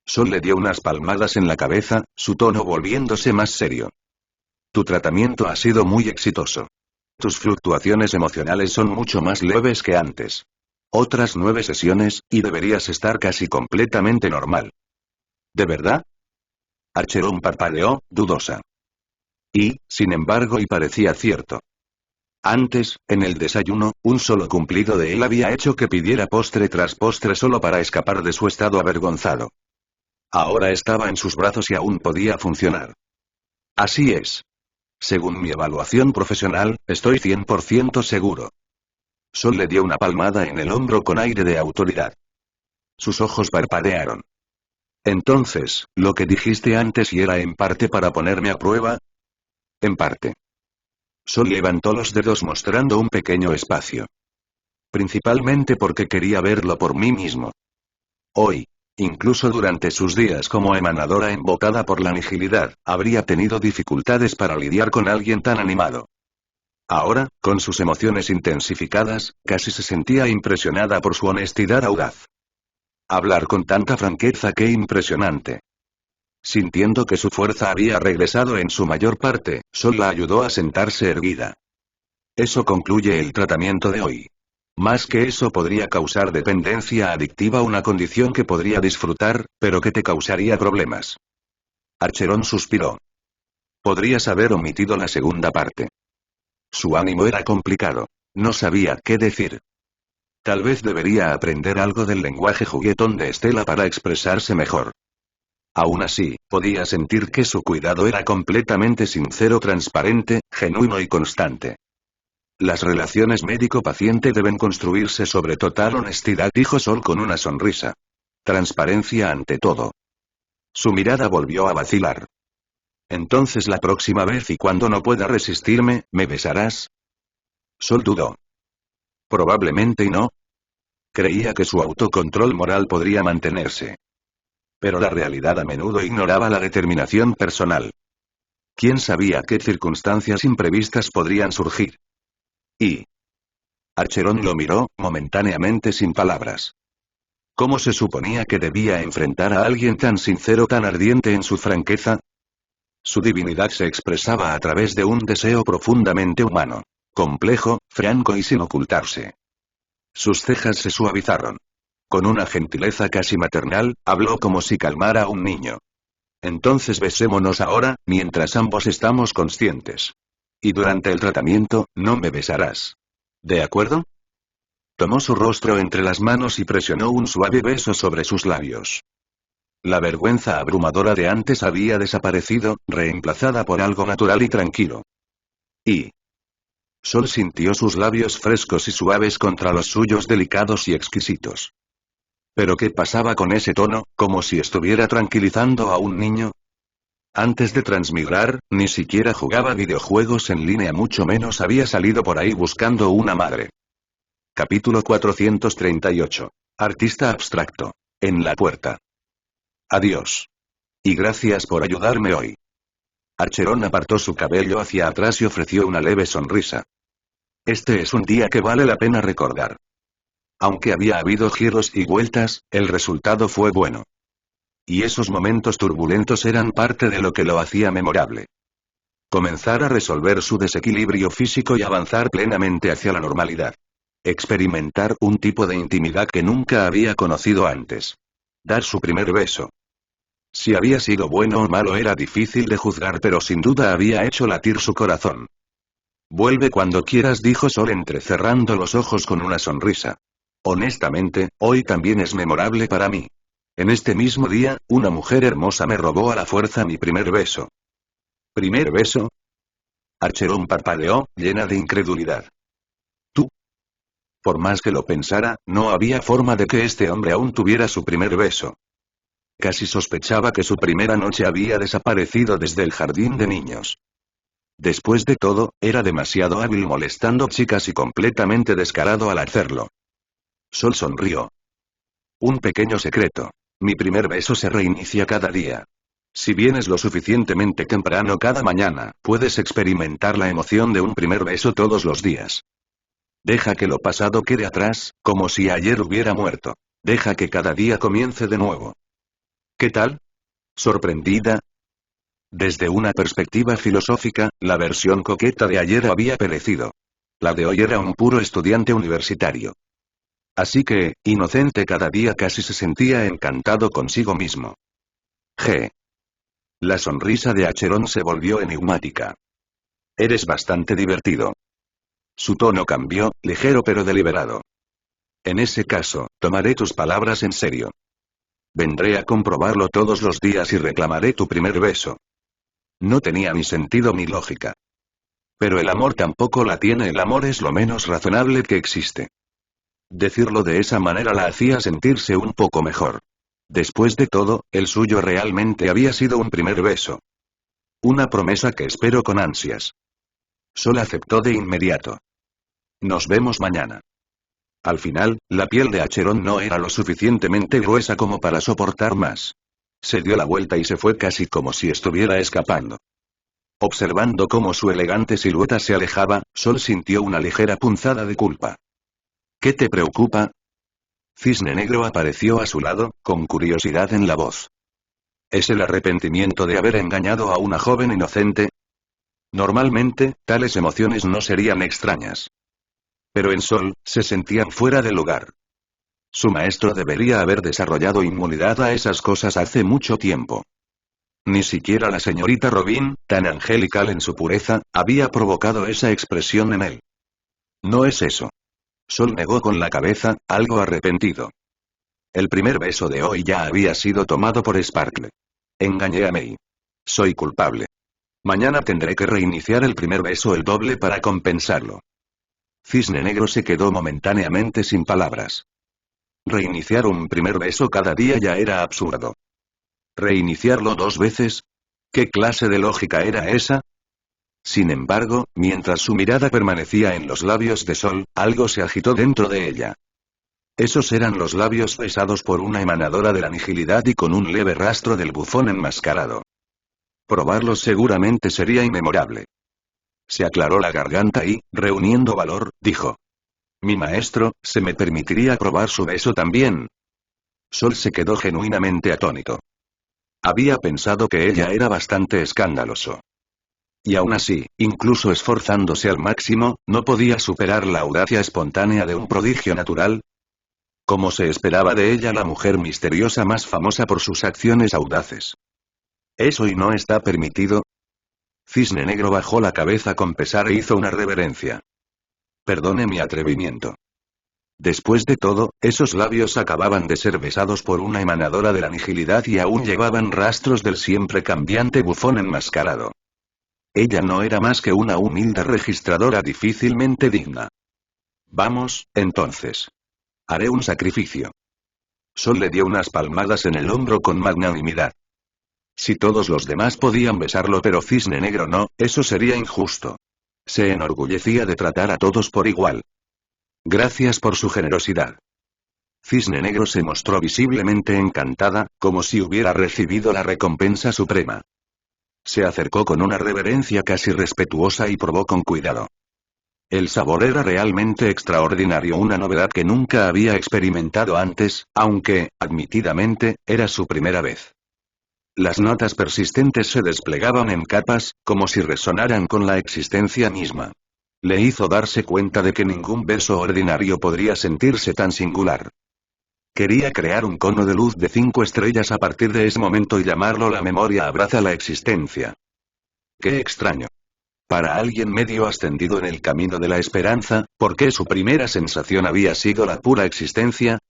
Speaker 1: Sol le dio unas palmadas en la cabeza, su tono volviéndose más serio. Tu tratamiento ha sido muy exitoso. Tus fluctuaciones emocionales son mucho más leves que antes. Otras 9 sesiones, y deberías estar casi completamente normal. ¿De verdad? Archeron parpadeó, dudosa. Y, sin embargo, y parecía cierto. Antes, en el desayuno, un solo cumplido de él había hecho que pidiera postre tras postre solo para escapar de su estado avergonzado. Ahora estaba en sus brazos y aún podía funcionar. Así es. Según mi evaluación profesional, estoy 100% seguro. Sol le dio una palmada en el hombro con aire de autoridad. Sus ojos parpadearon. Entonces, ¿lo que dijiste antes y era en parte para ponerme a prueba? En parte. Sol levantó los dedos mostrando un pequeño espacio. Principalmente porque quería verlo por mí mismo. Hoy, incluso durante sus días como emanadora embocada por la nihilidad, habría tenido dificultades para lidiar con alguien tan animado. Ahora, con sus emociones intensificadas, casi se sentía impresionada por su honestidad audaz. Hablar con tanta franqueza, qué impresionante. Sintiendo que su fuerza había regresado en su mayor parte, Sol la ayudó a sentarse erguida. Eso concluye el tratamiento de hoy. Más que eso podría causar dependencia adictiva, una condición que podría disfrutar, pero que te causaría problemas. Archeron suspiró. Podrías haber omitido la segunda parte. Su ánimo era complicado. No sabía qué decir. Tal vez debería aprender algo del lenguaje juguetón de Estela para expresarse mejor. Aún así, podía sentir que su cuidado era completamente sincero, transparente, genuino y constante. Las relaciones médico-paciente deben construirse sobre total honestidad, dijo Sol con una sonrisa. Transparencia ante todo. Su mirada volvió a vacilar. Entonces la próxima vez y cuando no pueda resistirme, ¿me besarás? Sol dudó. Probablemente y no. Creía que su autocontrol moral podría mantenerse. Pero la realidad a menudo ignoraba la determinación personal. ¿Quién sabía qué circunstancias imprevistas podrían surgir? Y Archeron lo miró, momentáneamente sin palabras. ¿Cómo se suponía que debía enfrentar a alguien tan sincero, tan ardiente en su franqueza? Su divinidad se expresaba a través de un deseo profundamente humano. Complejo, franco y sin ocultarse. Sus cejas se suavizaron. Con una gentileza casi maternal, habló como si calmara a un niño. Entonces besémonos ahora, mientras ambos estamos conscientes. Y durante el tratamiento, no me besarás. ¿De acuerdo? Tomó su rostro entre las manos y presionó un suave beso sobre sus labios. La vergüenza abrumadora de antes había desaparecido, reemplazada por algo natural y tranquilo. Y Sol sintió sus labios frescos y suaves contra los suyos delicados y exquisitos. ¿Pero qué pasaba con ese tono, como si estuviera tranquilizando a un niño? Antes de transmigrar, ni siquiera jugaba videojuegos en línea, mucho menos había salido por ahí buscando una madre. Capítulo 438. Artista abstracto. En la puerta. Adiós. Y gracias por ayudarme hoy. Archeron apartó su cabello hacia atrás y ofreció una leve sonrisa. Este es un día que vale la pena recordar. Aunque había habido giros y vueltas, el resultado fue bueno. Y esos momentos turbulentos eran parte de lo que lo hacía memorable. Comenzar a resolver su desequilibrio físico y avanzar plenamente hacia la normalidad. Experimentar un tipo de intimidad que nunca había conocido antes. Dar su primer beso. Si había sido bueno o malo era difícil de juzgar, pero sin duda había hecho latir su corazón. Vuelve cuando quieras, dijo Sol entrecerrando los ojos con una sonrisa. Honestamente, hoy también es memorable para mí. En este mismo día, una mujer hermosa me robó a la fuerza mi primer beso. ¿Primer beso? Archeron parpadeó, llena de incredulidad. ¿Tú? Por más que lo pensara, no había forma de que este hombre aún tuviera su primer beso. Casi sospechaba que su primera noche había desaparecido desde el jardín de niños. Después de todo, era demasiado hábil molestando chicas y completamente descarado al hacerlo. Sol sonrió. Un pequeño secreto. Mi primer beso se reinicia cada día. Si vienes lo suficientemente temprano cada mañana, puedes experimentar la emoción de un primer beso todos los días. Deja que lo pasado quede atrás, como si ayer hubiera muerto. Deja que cada día comience de nuevo. ¿Qué tal? ¿Sorprendida? Desde una perspectiva filosófica, la versión coqueta de ayer había perecido. La de hoy era un puro estudiante universitario. Así que, inocente cada día casi se sentía encantado consigo mismo. G. La sonrisa de Acheron se volvió enigmática. Eres bastante divertido. Su tono cambió, ligero pero deliberado. En ese caso, tomaré tus palabras en serio. Vendré a comprobarlo todos los días y reclamaré tu primer beso. No tenía ni sentido ni lógica. Pero el amor tampoco la tiene, el amor es lo menos razonable que existe. Decirlo de esa manera la hacía sentirse un poco mejor. Después de todo, el suyo realmente había sido un primer beso. Una promesa que espero con ansias. Sol aceptó de inmediato. Nos vemos mañana. Al final, la piel de Acheron no era lo suficientemente gruesa como para soportar más. Se dio la vuelta y se fue casi como si estuviera escapando. Observando cómo su elegante silueta se alejaba, Sol sintió una ligera punzada de culpa. ¿Qué te preocupa? Cisne Negro apareció a su lado, con curiosidad en la voz. ¿Es el arrepentimiento de haber engañado a una joven inocente? Normalmente, tales emociones no serían extrañas. Pero en Sol, se sentían fuera de lugar. Su maestro debería haber desarrollado inmunidad a esas cosas hace mucho tiempo. Ni siquiera la señorita Robin, tan angelical en su pureza, había provocado esa expresión en él. No es eso. Sol negó con la cabeza, algo arrepentido. El primer beso de hoy ya había sido tomado por Sparkle. Engañé a Mei. Soy culpable. Mañana tendré que reiniciar el primer beso el doble para compensarlo. Cisne Negro se quedó momentáneamente sin palabras. Reiniciar un primer beso cada día ya era absurdo. ¿Reiniciarlo 2 veces? ¿Qué clase de lógica era esa? Sin embargo, mientras su mirada permanecía en los labios de Sol, algo se agitó dentro de ella. Esos eran los labios besados por una emanadora de la nihilidad y con un leve rastro del bufón enmascarado. Probarlos seguramente sería inmemorable. Se aclaró la garganta y, reuniendo valor, dijo. Mi maestro, ¿se me permitiría probar su beso también? Sol se quedó genuinamente atónito. Había pensado que ella era bastante escandaloso. Y aún así, incluso esforzándose al máximo, no podía superar la audacia espontánea de un prodigio natural. Como se esperaba de ella la mujer misteriosa más famosa por sus acciones audaces. ¿Eso y no está permitido? Cisne Negro bajó la cabeza con pesar e hizo una reverencia. Perdone mi atrevimiento. Después de todo, esos labios acababan de ser besados por una emanadora de la nihilidad y aún llevaban rastros del siempre cambiante bufón enmascarado. Ella no era más que una humilde registradora difícilmente digna. Vamos, entonces. Haré un sacrificio. Sol le dio unas palmadas en el hombro con magnanimidad. Si todos los demás podían besarlo pero Cisne Negro no, eso sería injusto. Se enorgullecía de tratar a todos por igual. Gracias por su generosidad. Cisne Negro se mostró visiblemente encantada, como si hubiera recibido la recompensa suprema. Se acercó con una reverencia casi respetuosa y probó con cuidado. El sabor era realmente extraordinario, una novedad que nunca había experimentado antes, aunque, admitidamente, era su primera vez. Las notas persistentes se desplegaban en capas, como si resonaran con la existencia misma. Le hizo darse cuenta de que ningún beso ordinario podría sentirse tan singular. Quería crear un cono de luz de 5 estrellas a partir de ese momento y llamarlo la memoria abraza la existencia. ¡Qué extraño! Para alguien medio ascendido en el camino de la esperanza, ¿por qué su primera sensación había sido la pura existencia?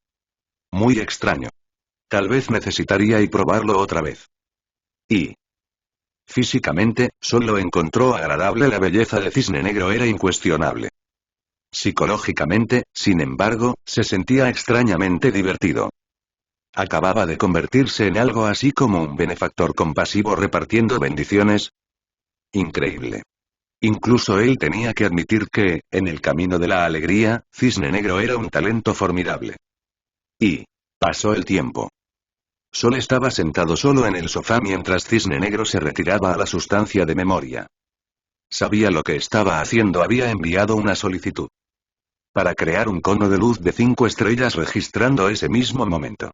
Speaker 1: Muy extraño. Tal vez necesitaría probarlo otra vez. Y físicamente, solo encontró agradable. La belleza de Cisne Negro era incuestionable. Psicológicamente, sin embargo, se sentía extrañamente divertido. Acababa de convertirse en algo así como un benefactor compasivo repartiendo bendiciones. Increíble. Incluso él tenía que admitir que, en el camino de la alegría, Cisne Negro era un talento formidable. Y pasó el tiempo. Sol estaba sentado solo en el sofá mientras Cisne Negro se retiraba a la sustancia de memoria. Sabía lo que estaba haciendo, había enviado una solicitud. para crear un cono de luz de 5 estrellas registrando ese mismo momento.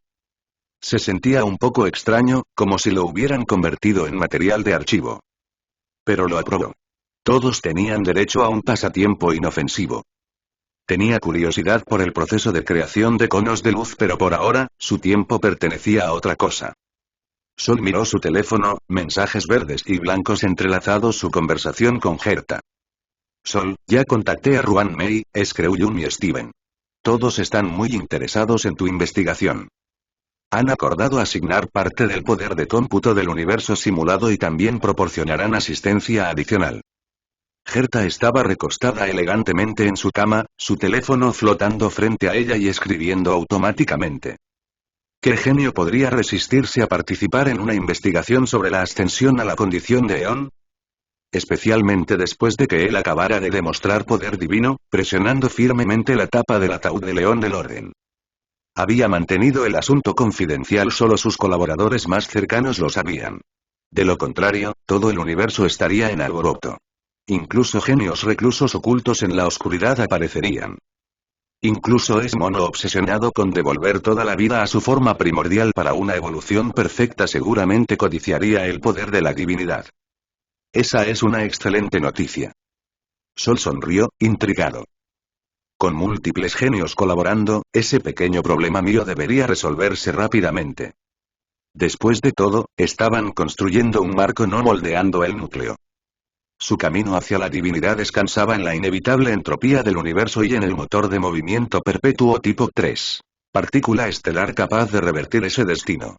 Speaker 1: Se sentía un poco extraño, como si lo hubieran convertido en material de archivo. Pero lo aprobó. Todos tenían derecho a un pasatiempo inofensivo. Tenía curiosidad por el proceso de creación de conos de luz, pero por ahora, su tiempo pertenecía a otra cosa. Sol miró su teléfono, mensajes verdes y blancos entrelazados, su conversación con Herta. Sol, ya contacté a Ruan Mei, Screwyun y Steven. Todos están muy interesados en tu investigación. Han acordado asignar parte del poder de cómputo del universo simulado y también proporcionarán asistencia adicional. Herta estaba recostada elegantemente en su cama, su teléfono flotando frente a ella y escribiendo automáticamente. ¿Qué genio podría resistirse a participar en una investigación sobre la ascensión a la condición de Eón? Especialmente después de que él acabara de demostrar poder divino, presionando firmemente la tapa del ataúd de León del Orden. Había mantenido el asunto confidencial, solo sus colaboradores más cercanos lo sabían. De lo contrario, todo el universo estaría en alboroto. Incluso genios reclusos ocultos en la oscuridad aparecerían. Incluso es mono obsesionado con devolver toda la vida a su forma primordial para una evolución perfecta seguramente codiciaría el poder de la divinidad. Esa es una excelente noticia. Sol sonrió, intrigado. Con múltiples genios colaborando, ese pequeño problema mío debería resolverse rápidamente. Después de todo, estaban construyendo un marco, no moldeando el núcleo. Su camino hacia la divinidad descansaba en la inevitable entropía del universo y en el motor de movimiento perpetuo tipo 3. Partícula estelar capaz de revertir ese destino.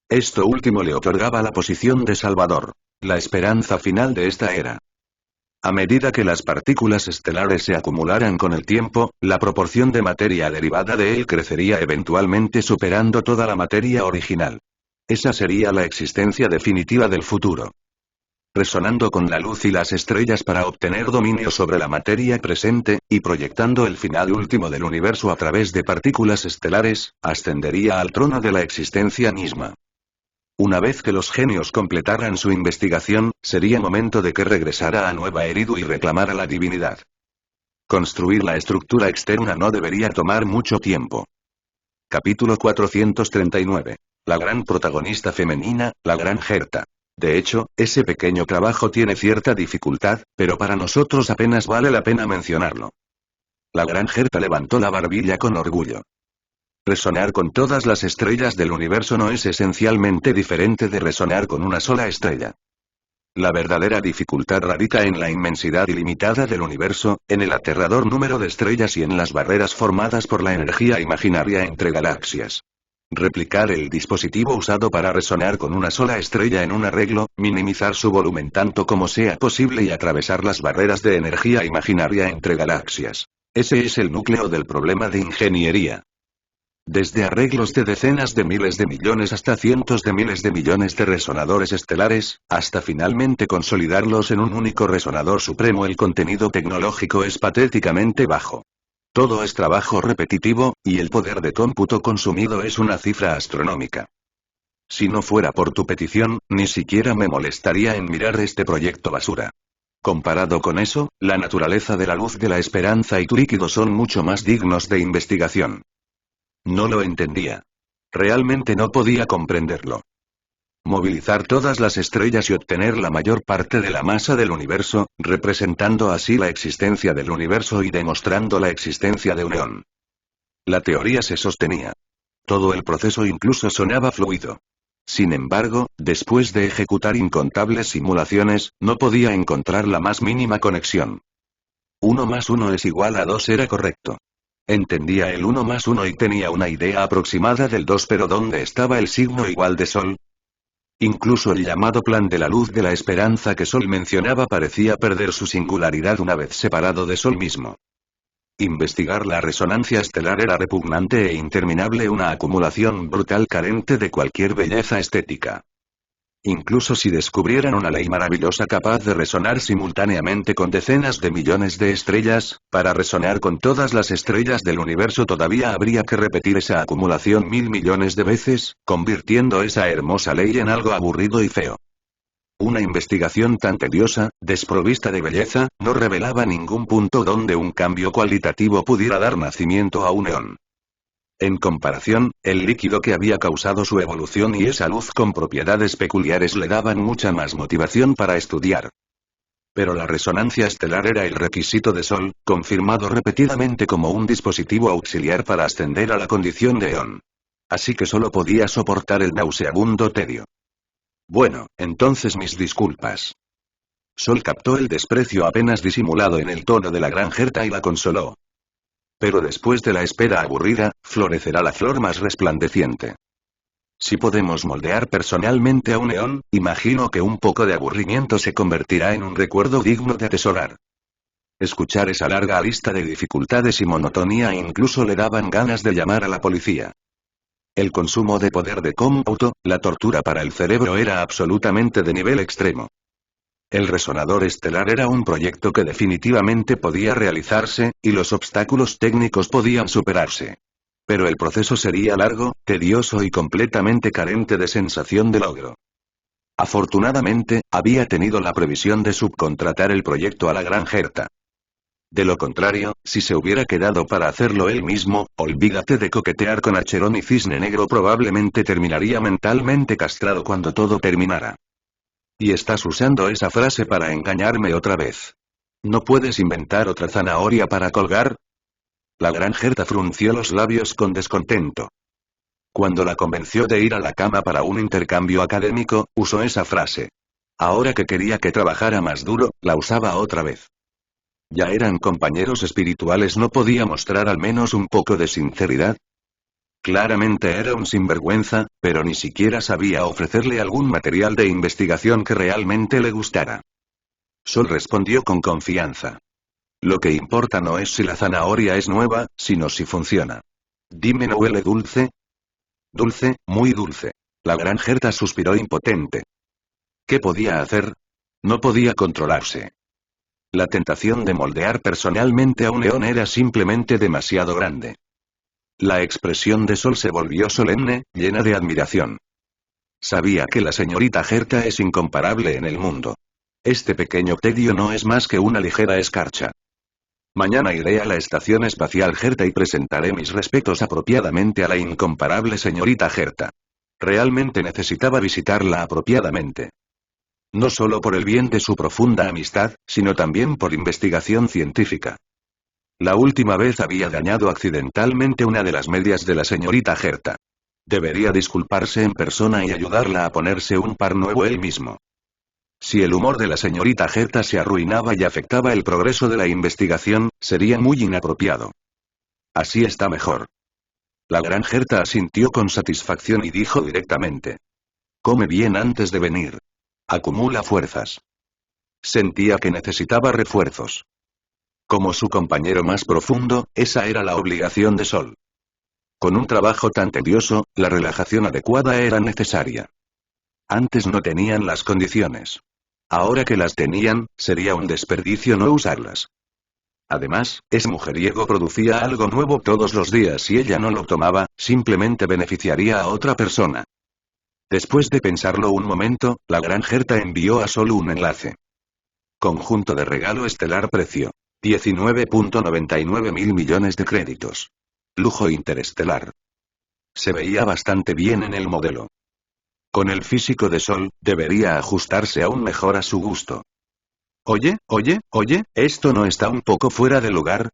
Speaker 1: Esto último le otorgaba la posición de Salvador, la esperanza final de esta era. A medida que las partículas estelares se acumularan con el tiempo, la proporción de materia derivada de él crecería eventualmente superando toda la materia original. Esa sería la existencia definitiva del futuro. Resonando con la luz y las estrellas para obtener dominio sobre la materia presente, y proyectando el final último del universo a través de partículas estelares, ascendería al trono de la existencia misma. Una vez que los genios completaran su investigación, sería momento de que regresara a Nueva Eridu y reclamara la divinidad. Construir la estructura externa no debería tomar mucho tiempo. Capítulo 439. La gran protagonista femenina, la gran Herta. De hecho, ese pequeño trabajo tiene cierta dificultad, pero para nosotros apenas vale la pena mencionarlo. La gran Herta levantó la barbilla con orgullo. Resonar con todas las estrellas del universo no es esencialmente diferente de resonar con una sola estrella. La verdadera dificultad radica en la inmensidad ilimitada del universo, en el aterrador número de estrellas y en las barreras formadas por la energía imaginaria entre galaxias. Replicar el dispositivo usado para resonar con una sola estrella en un arreglo, minimizar su volumen tanto como sea posible y atravesar las barreras de energía imaginaria entre galaxias. Ese es el núcleo del problema de ingeniería. Desde arreglos de decenas de miles de millones hasta cientos de miles de millones de resonadores estelares, hasta finalmente consolidarlos en un único resonador supremo, el contenido tecnológico es patéticamente bajo. Todo es trabajo repetitivo, y el poder de cómputo consumido es una cifra astronómica. Si no fuera por tu petición, ni siquiera me molestaría en mirar este proyecto basura. Comparado con eso, la naturaleza de la luz de la esperanza y tu líquido son mucho más dignos de investigación. No lo entendía. Realmente no podía comprenderlo. Movilizar todas las estrellas y obtener la mayor parte de la masa del universo, representando así la existencia del universo y demostrando la existencia de un eón. La teoría se sostenía. Todo el proceso incluso sonaba fluido. Sin embargo, después de ejecutar incontables simulaciones, no podía encontrar la más mínima conexión. 1 más 1 es igual a 2 era correcto. Entendía el 1 más 1 y tenía una idea aproximada del 2, pero ¿dónde estaba el signo igual de Sol? Incluso el llamado plan de la luz de la esperanza que Sol mencionaba parecía perder su singularidad una vez separado de Sol mismo. Investigar la resonancia estelar era repugnante e interminable, una acumulación brutal carente de cualquier belleza estética. Incluso si descubrieran una ley maravillosa capaz de resonar simultáneamente con decenas de millones de estrellas, para resonar con todas las estrellas del universo todavía habría que repetir esa acumulación 1000 millones de veces, convirtiendo esa hermosa ley en algo aburrido y feo. Una investigación tan tediosa, desprovista de belleza, no revelaba ningún punto donde un cambio cualitativo pudiera dar nacimiento a un eón. En comparación, el líquido que había causado su evolución y esa luz con propiedades peculiares le daban mucha más motivación para estudiar. Pero la resonancia estelar era el requisito de Sol, confirmado repetidamente como un dispositivo auxiliar para ascender a la condición de eón. Así que solo podía soportar el nauseabundo tedio. Bueno, entonces mis disculpas. Sol captó el desprecio apenas disimulado en el tono de la granjerta y la consoló. Pero después de la espera aburrida, florecerá la flor más resplandeciente. Si podemos moldear personalmente a un eón, imagino que un poco de aburrimiento se convertirá en un recuerdo digno de atesorar. Escuchar esa larga lista de dificultades y monotonía incluso le daban ganas de llamar a la policía. El consumo de poder de cómputo, la tortura para el cerebro era absolutamente de nivel extremo. El resonador estelar era un proyecto que definitivamente podía realizarse, y los obstáculos técnicos podían superarse. Pero el proceso sería largo, tedioso y completamente carente de sensación de logro. Afortunadamente, había tenido la previsión de subcontratar el proyecto a la granjerta. De lo contrario, si se hubiera quedado para hacerlo él mismo, olvídate de coquetear con Acheron y Cisne Negro, probablemente terminaría mentalmente castrado cuando todo terminara. Y estás usando esa frase para engañarme otra vez. ¿No puedes inventar otra zanahoria para colgar? La granjerta frunció los labios con descontento. Cuando la convenció de ir a la cama para un intercambio académico, usó esa frase. Ahora que quería que trabajara más duro, la usaba otra vez. Ya eran compañeros espirituales, ¿no podía mostrar al menos un poco de sinceridad? Claramente era un sinvergüenza, pero ni siquiera sabía ofrecerle algún material de investigación que realmente le gustara. Sol respondió con confianza. Lo que importa no es si la zanahoria es nueva, sino si funciona. Dime, ¿no huele dulce? Dulce, muy dulce. La granjerta suspiró impotente. ¿Qué podía hacer? No podía controlarse. La tentación de moldear personalmente a un eón era simplemente demasiado grande. La expresión de Sol se volvió solemne, llena de admiración. Sabía que la señorita Gerta es incomparable en el mundo. Este pequeño tedio no es más que una ligera escarcha. Mañana iré a la estación espacial Gerta y presentaré mis respetos apropiadamente a la incomparable señorita Gerta. Realmente necesitaba visitarla apropiadamente. No solo por el bien de su profunda amistad, sino también por investigación científica. La última vez había dañado accidentalmente una de las medias de la señorita Gerta. Debería disculparse en persona y ayudarla a ponerse un par nuevo él mismo. Si el humor de la señorita Gerta se arruinaba y afectaba el progreso de la investigación, sería muy inapropiado. Así está mejor. La gran Gerta asintió con satisfacción y dijo directamente. Come bien antes de venir. Acumula fuerzas. Sentía que necesitaba refuerzos. Como su compañero más profundo, esa era la obligación de Sol. Con un trabajo tan tedioso, la relajación adecuada era necesaria. Antes no tenían las condiciones. Ahora que las tenían, sería un desperdicio no usarlas. Además, ese mujeriego producía algo nuevo todos los días y ella no lo tomaba, simplemente beneficiaría a otra persona. Después de pensarlo un momento, la granjerta envió a Sol un enlace. Conjunto de regalo estelar precio. 19.99 mil millones de créditos. Lujo interestelar. Se veía bastante bien en el modelo. Con el físico de Sol, debería ajustarse aún mejor a su gusto. Oye, ¿esto no está un poco fuera de lugar?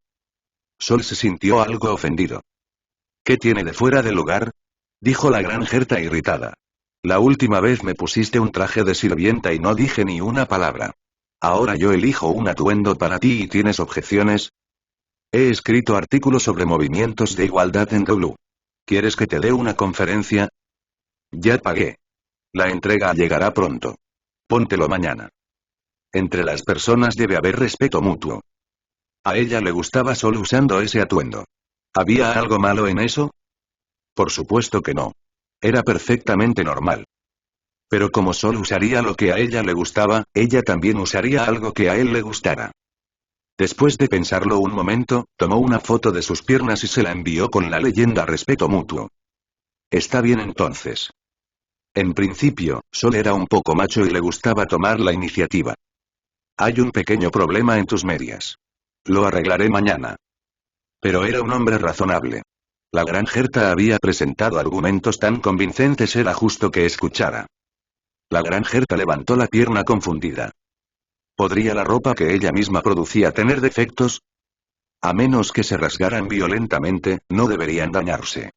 Speaker 1: Sol se sintió algo ofendido. ¿Qué tiene de fuera de lugar? Dijo la granjerta irritada. La última vez me pusiste un traje de sirvienta y no dije ni una palabra. Ahora yo elijo un atuendo para ti y ¿tienes objeciones? He escrito artículos sobre movimientos de igualdad en Hulu. ¿Quieres que te dé una conferencia? Ya pagué. La entrega llegará pronto. Póntelo mañana. Entre las personas debe haber respeto mutuo. A ella le gustaba Sol usando ese atuendo. ¿Había algo malo en eso? Por supuesto que no. Era perfectamente normal. Pero como Sol usaría lo que a ella le gustaba, ella también usaría algo que a él le gustara. Después de pensarlo un momento, tomó una foto de sus piernas y se la envió con la leyenda respeto mutuo. Está bien entonces. En principio, Sol era un poco macho y le gustaba tomar la iniciativa. Hay un pequeño problema en tus medias. Lo arreglaré mañana. Pero era un hombre razonable. La gran Gerta había presentado argumentos tan convincentes, era justo que escuchara. La gran Gerta levantó la pierna confundida. ¿Podría la ropa que ella misma producía tener defectos? A menos que se rasgaran violentamente, no deberían dañarse.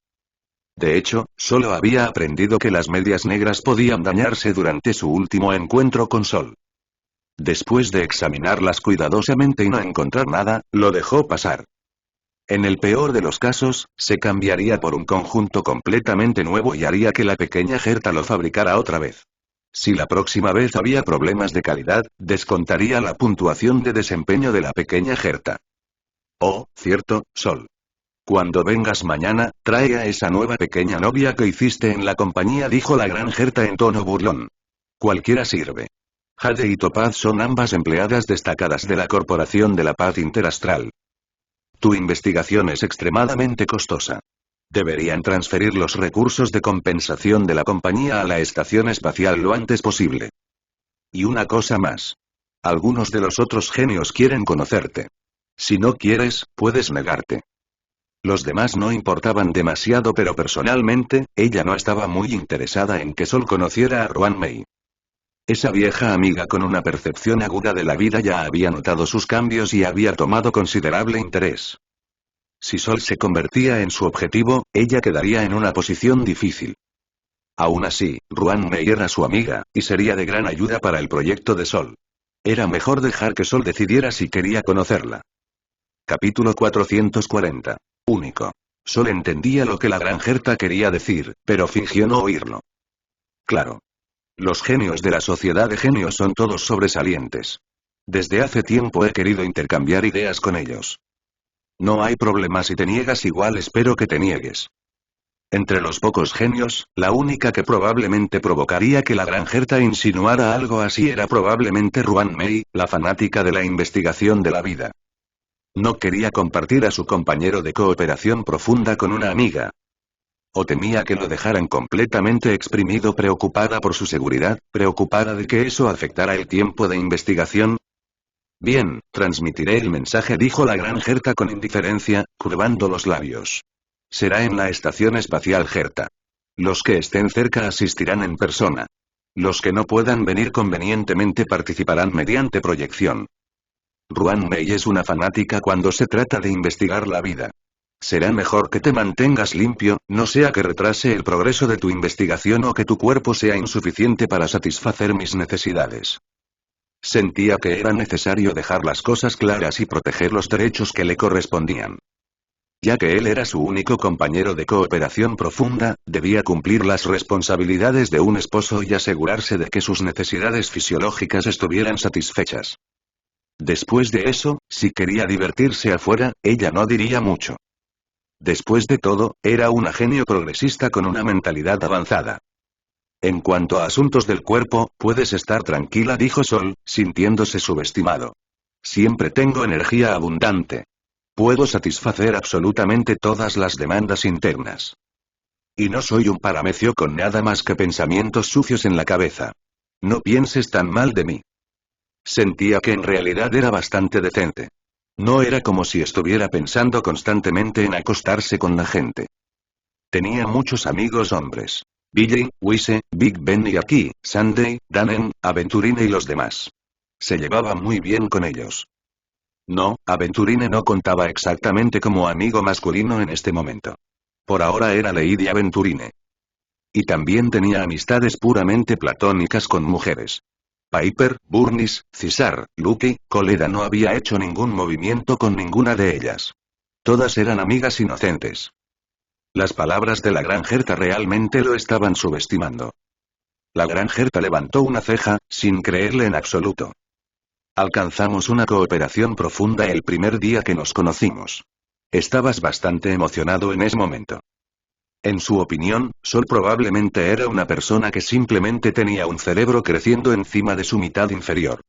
Speaker 1: De hecho, solo había aprendido que las medias negras podían dañarse durante su último encuentro con Sol. Después de examinarlas cuidadosamente y no encontrar nada, lo dejó pasar. En el peor de los casos, se cambiaría por un conjunto completamente nuevo y haría que la pequeña Gerta lo fabricara otra vez. Si la próxima vez había problemas de calidad, descontaría la puntuación de desempeño de la pequeña Gerta. Oh, cierto, Sol. Cuando vengas mañana, trae a esa nueva pequeña novia que hiciste en la compañía, dijo la gran Gerta en tono burlón. Cualquiera sirve. Jade y Topaz son ambas empleadas destacadas de la Corporación de la Paz Interastral. Tu investigación es extremadamente costosa. Deberían transferir los recursos de compensación de la compañía a la estación espacial lo antes posible. Y una cosa más. Algunos de los otros genios quieren conocerte. Si no quieres, puedes negarte. Los demás no importaban demasiado, pero personalmente, ella no estaba muy interesada en que Sol conociera a Ruan Mei. Esa vieja amiga con una percepción aguda de la vida ya había notado sus cambios y había tomado considerable interés. Si Sol se convertía en su objetivo, ella quedaría en una posición difícil. Aún así, Ruan Mei era su amiga, y sería de gran ayuda para el proyecto de Sol. Era mejor dejar que Sol decidiera si quería conocerla. Capítulo 440. Único. Sol entendía lo que la gran Gerta quería decir, pero fingió no oírlo. Claro. Los genios de la sociedad de genios son todos sobresalientes. Desde hace tiempo he querido intercambiar ideas con ellos. No hay problema si te niegas, igual espero que te niegues. Entre los pocos genios, la única que probablemente provocaría que la gran Gerta insinuara algo así era probablemente Ruan Mei, la fanática de la investigación de la vida. No quería compartir a su compañero de cooperación profunda con una amiga. O temía que lo dejaran completamente exprimido, preocupada por su seguridad, preocupada de que eso afectara el tiempo de investigación. Bien, transmitiré el mensaje, dijo la gran Gerta con indiferencia, curvando los labios. Será en la estación espacial Gerta. Los que estén cerca asistirán en persona. Los que no puedan venir convenientemente participarán mediante proyección. Ruan Mei es una fanática cuando se trata de investigar la vida. Será mejor que te mantengas limpio, no sea que retrase el progreso de tu investigación o que tu cuerpo sea insuficiente para satisfacer mis necesidades. Sentía que era necesario dejar las cosas claras y proteger los derechos que le correspondían. Ya que él era su único compañero de cooperación profunda, debía cumplir las responsabilidades de un esposo y asegurarse de que sus necesidades fisiológicas estuvieran satisfechas. Después de eso, si quería divertirse afuera, ella no diría mucho. Después de todo, era una genio progresista con una mentalidad avanzada. En cuanto a asuntos del cuerpo, puedes estar tranquila, dijo Sol, sintiéndose subestimado. Siempre tengo energía abundante. Puedo satisfacer absolutamente todas las demandas internas. Y no soy un paramecio con nada más que pensamientos sucios en la cabeza. No pienses tan mal de mí. Sentía que en realidad era bastante decente. No era como si estuviera pensando constantemente en acostarse con la gente. Tenía muchos amigos hombres. Billy, Wise, Big Ben y aquí, Sunday, Danen, Aventurine y los demás. Se llevaba muy bien con ellos. No, Aventurine no contaba exactamente como amigo masculino en este momento. Por ahora era Lady Aventurine. Y también tenía amistades puramente platónicas con mujeres. Piper, Burnis, Cisar, Lucky, Coleda no había hecho ningún movimiento con ninguna de ellas. Todas eran amigas inocentes. Las palabras de la gran Gerta realmente lo estaban subestimando. La gran Gerta levantó una ceja, sin creerle en absoluto. Alcanzamos una cooperación profunda el primer día que nos conocimos. Estabas bastante emocionado en ese momento. En su opinión, Sol probablemente era una persona que simplemente tenía un cerebro creciendo encima de su mitad inferior.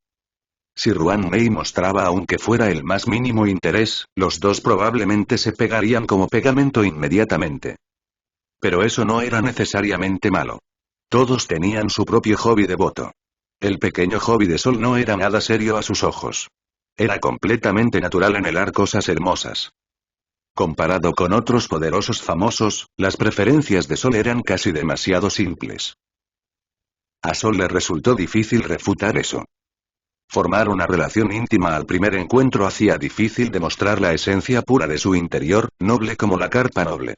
Speaker 1: Si Ruan Mei mostraba aunque fuera el más mínimo interés, los dos probablemente se pegarían como pegamento inmediatamente. Pero eso no era necesariamente malo. Todos tenían su propio hobby devoto. El pequeño hobby de Sol no era nada serio a sus ojos. Era completamente natural anhelar cosas hermosas. Comparado con otros poderosos famosos, las preferencias de Sol eran casi demasiado simples. A Sol le resultó difícil refutar eso. Formar una relación íntima al primer encuentro hacía difícil demostrar la esencia pura de su interior, noble como la carpa noble.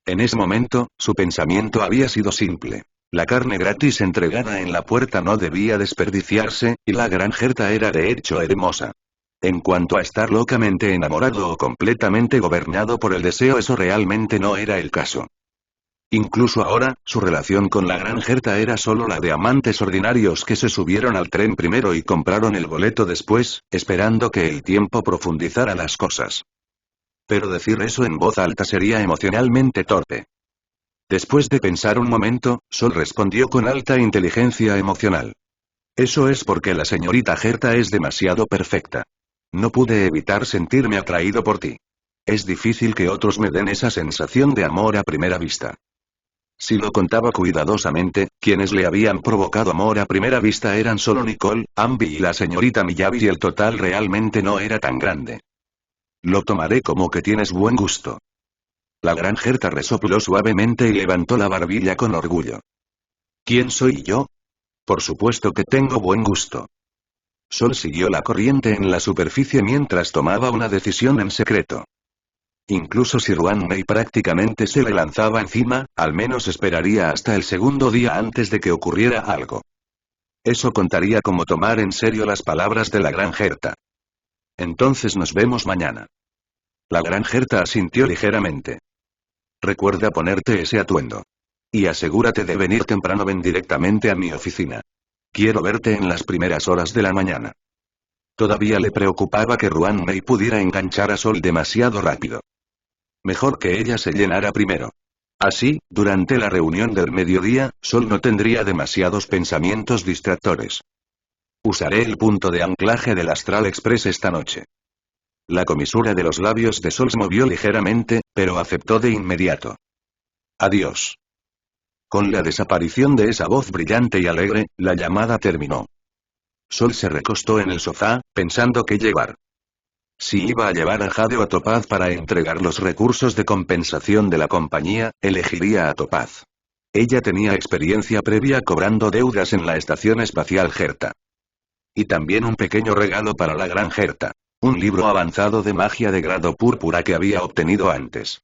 Speaker 1: En ese momento, su pensamiento había sido simple. La carne gratis entregada en la puerta no debía desperdiciarse, y la gran Gerta era de hecho hermosa. En cuanto a estar locamente enamorado o completamente gobernado por el deseo, eso realmente no era el caso. Incluso ahora, su relación con la gran Gerta era solo la de amantes ordinarios que se subieron al tren primero y compraron el boleto después, esperando que el tiempo profundizara las cosas. Pero decir eso en voz alta sería emocionalmente torpe. Después de pensar un momento, Sol respondió con alta inteligencia emocional. Eso es porque la señorita Gerta es demasiado perfecta. No pude evitar sentirme atraído por ti. Es difícil que otros me den esa sensación de amor a primera vista. Si lo contaba cuidadosamente, quienes le habían provocado amor a primera vista eran solo Nicole, Ambi y la señorita Miyabi, y el total realmente no era tan grande. Lo tomaré como que tienes buen gusto. La gran Gerta resopló suavemente y levantó la barbilla con orgullo. ¿Quién soy yo? Por supuesto que tengo buen gusto. Sol siguió la corriente en la superficie mientras tomaba una decisión en secreto. Incluso si Ruan Mei prácticamente se le lanzaba encima, al menos esperaría hasta el segundo día antes de que ocurriera algo. Eso contaría como tomar en serio las palabras de la gran Gerta. Entonces nos vemos mañana. La gran Gerta asintió ligeramente. Recuerda ponerte ese atuendo. Y asegúrate de venir temprano. Ven directamente a mi oficina. Quiero verte en las primeras horas de la mañana. Todavía le preocupaba que Ruan Mei pudiera enganchar a Sol demasiado rápido. Mejor que ella se llenara primero. Así, durante la reunión del mediodía, Sol no tendría demasiados pensamientos distractores. Usaré el punto de anclaje del Astral Express esta noche. La comisura de los labios de Sol se movió ligeramente, pero aceptó de inmediato. Adiós. Con la desaparición de esa voz brillante y alegre, la llamada terminó. Sol se recostó en el sofá, pensando qué llevar. Si iba a llevar a Jade o a Topaz para entregar los recursos de compensación de la compañía, elegiría a Topaz. Ella tenía experiencia previa cobrando deudas en la estación espacial Gerta. Y también un pequeño regalo para la gran Gerta. Un libro avanzado de magia de grado púrpura que había obtenido antes.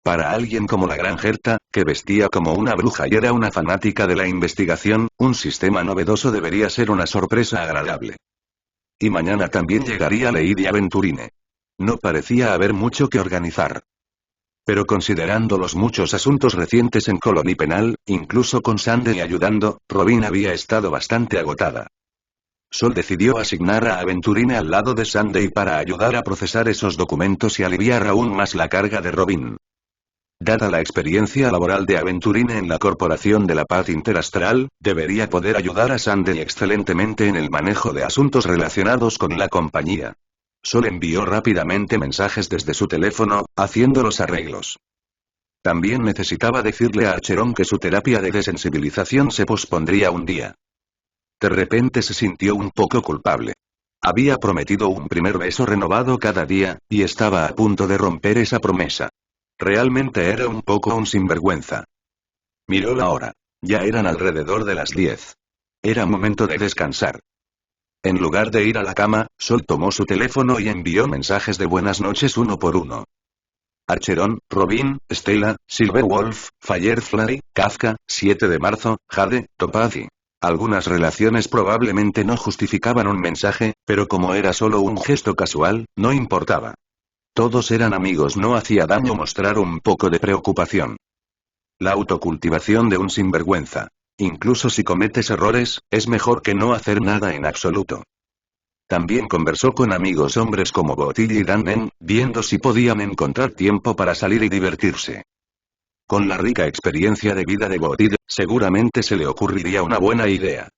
Speaker 1: Para alguien como la gran Gerta, que vestía como una bruja y era una fanática de la investigación, un sistema novedoso debería ser una sorpresa agradable. Y mañana también llegaría Lady Aventurine. No parecía haber mucho que organizar. Pero considerando los muchos asuntos recientes en Colony Penal, incluso con Sandy ayudando, Robin había estado bastante agotada. Sol decidió asignar a Aventurine al lado de Sandy para ayudar a procesar esos documentos y aliviar aún más la carga de Robin. Dada la experiencia laboral de Aventurine en la Corporación de la Paz Interastral, debería poder ayudar a Sandy excelentemente en el manejo de asuntos relacionados con la compañía. Sol envió rápidamente mensajes desde su teléfono, haciendo los arreglos. También necesitaba decirle a Acheron que su terapia de desensibilización se pospondría un día. De repente se sintió un poco culpable. Había prometido un primer beso renovado cada día, y estaba a punto de romper esa promesa. Realmente era un poco un sinvergüenza. Miró la hora. Ya eran alrededor de las 10. Era momento de descansar. En lugar de ir a la cama, Sol tomó su teléfono y envió mensajes de buenas noches uno por uno. Archeron, Robin, Stella, Silverwolf, Firefly, Kafka, 7 de marzo, Jade, Topaz y... Algunas relaciones probablemente no justificaban un mensaje, pero como era solo un gesto casual, no importaba. Todos eran amigos, no hacía daño mostrar un poco de preocupación. La autocultivación de un sinvergüenza. Incluso si cometes errores, es mejor que no hacer nada en absoluto. También conversó con amigos hombres como Botille y Dannen, viendo si podían encontrar tiempo para salir y divertirse. Con la rica experiencia de vida de Botille, seguramente se le ocurriría una buena idea.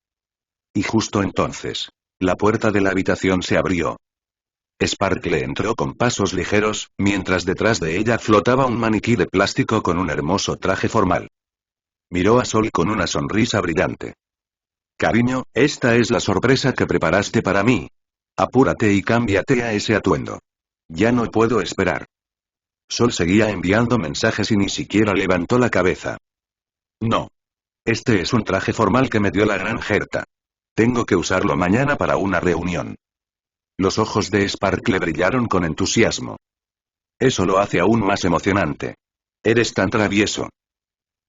Speaker 1: Y justo entonces, la puerta de la habitación se abrió. Sparkle entró con pasos ligeros, mientras detrás de ella flotaba un maniquí de plástico con un hermoso traje formal. Miró a Sol con una sonrisa brillante. Cariño, esta es la sorpresa que preparaste para mí. Apúrate y cámbiate a ese atuendo. Ya no puedo esperar. Sol seguía enviando mensajes y ni siquiera levantó la cabeza. No. Este es un traje formal que me dio la gran Gerta. Tengo que usarlo mañana para una reunión. Los ojos de Sparkle brillaron con entusiasmo. Eso lo hace aún más emocionante. Eres tan travieso.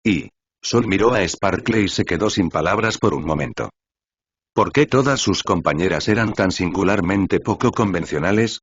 Speaker 1: Y Sol miró a Sparkle y se quedó sin palabras por un momento. ¿Por qué todas sus compañeras eran tan singularmente poco convencionales?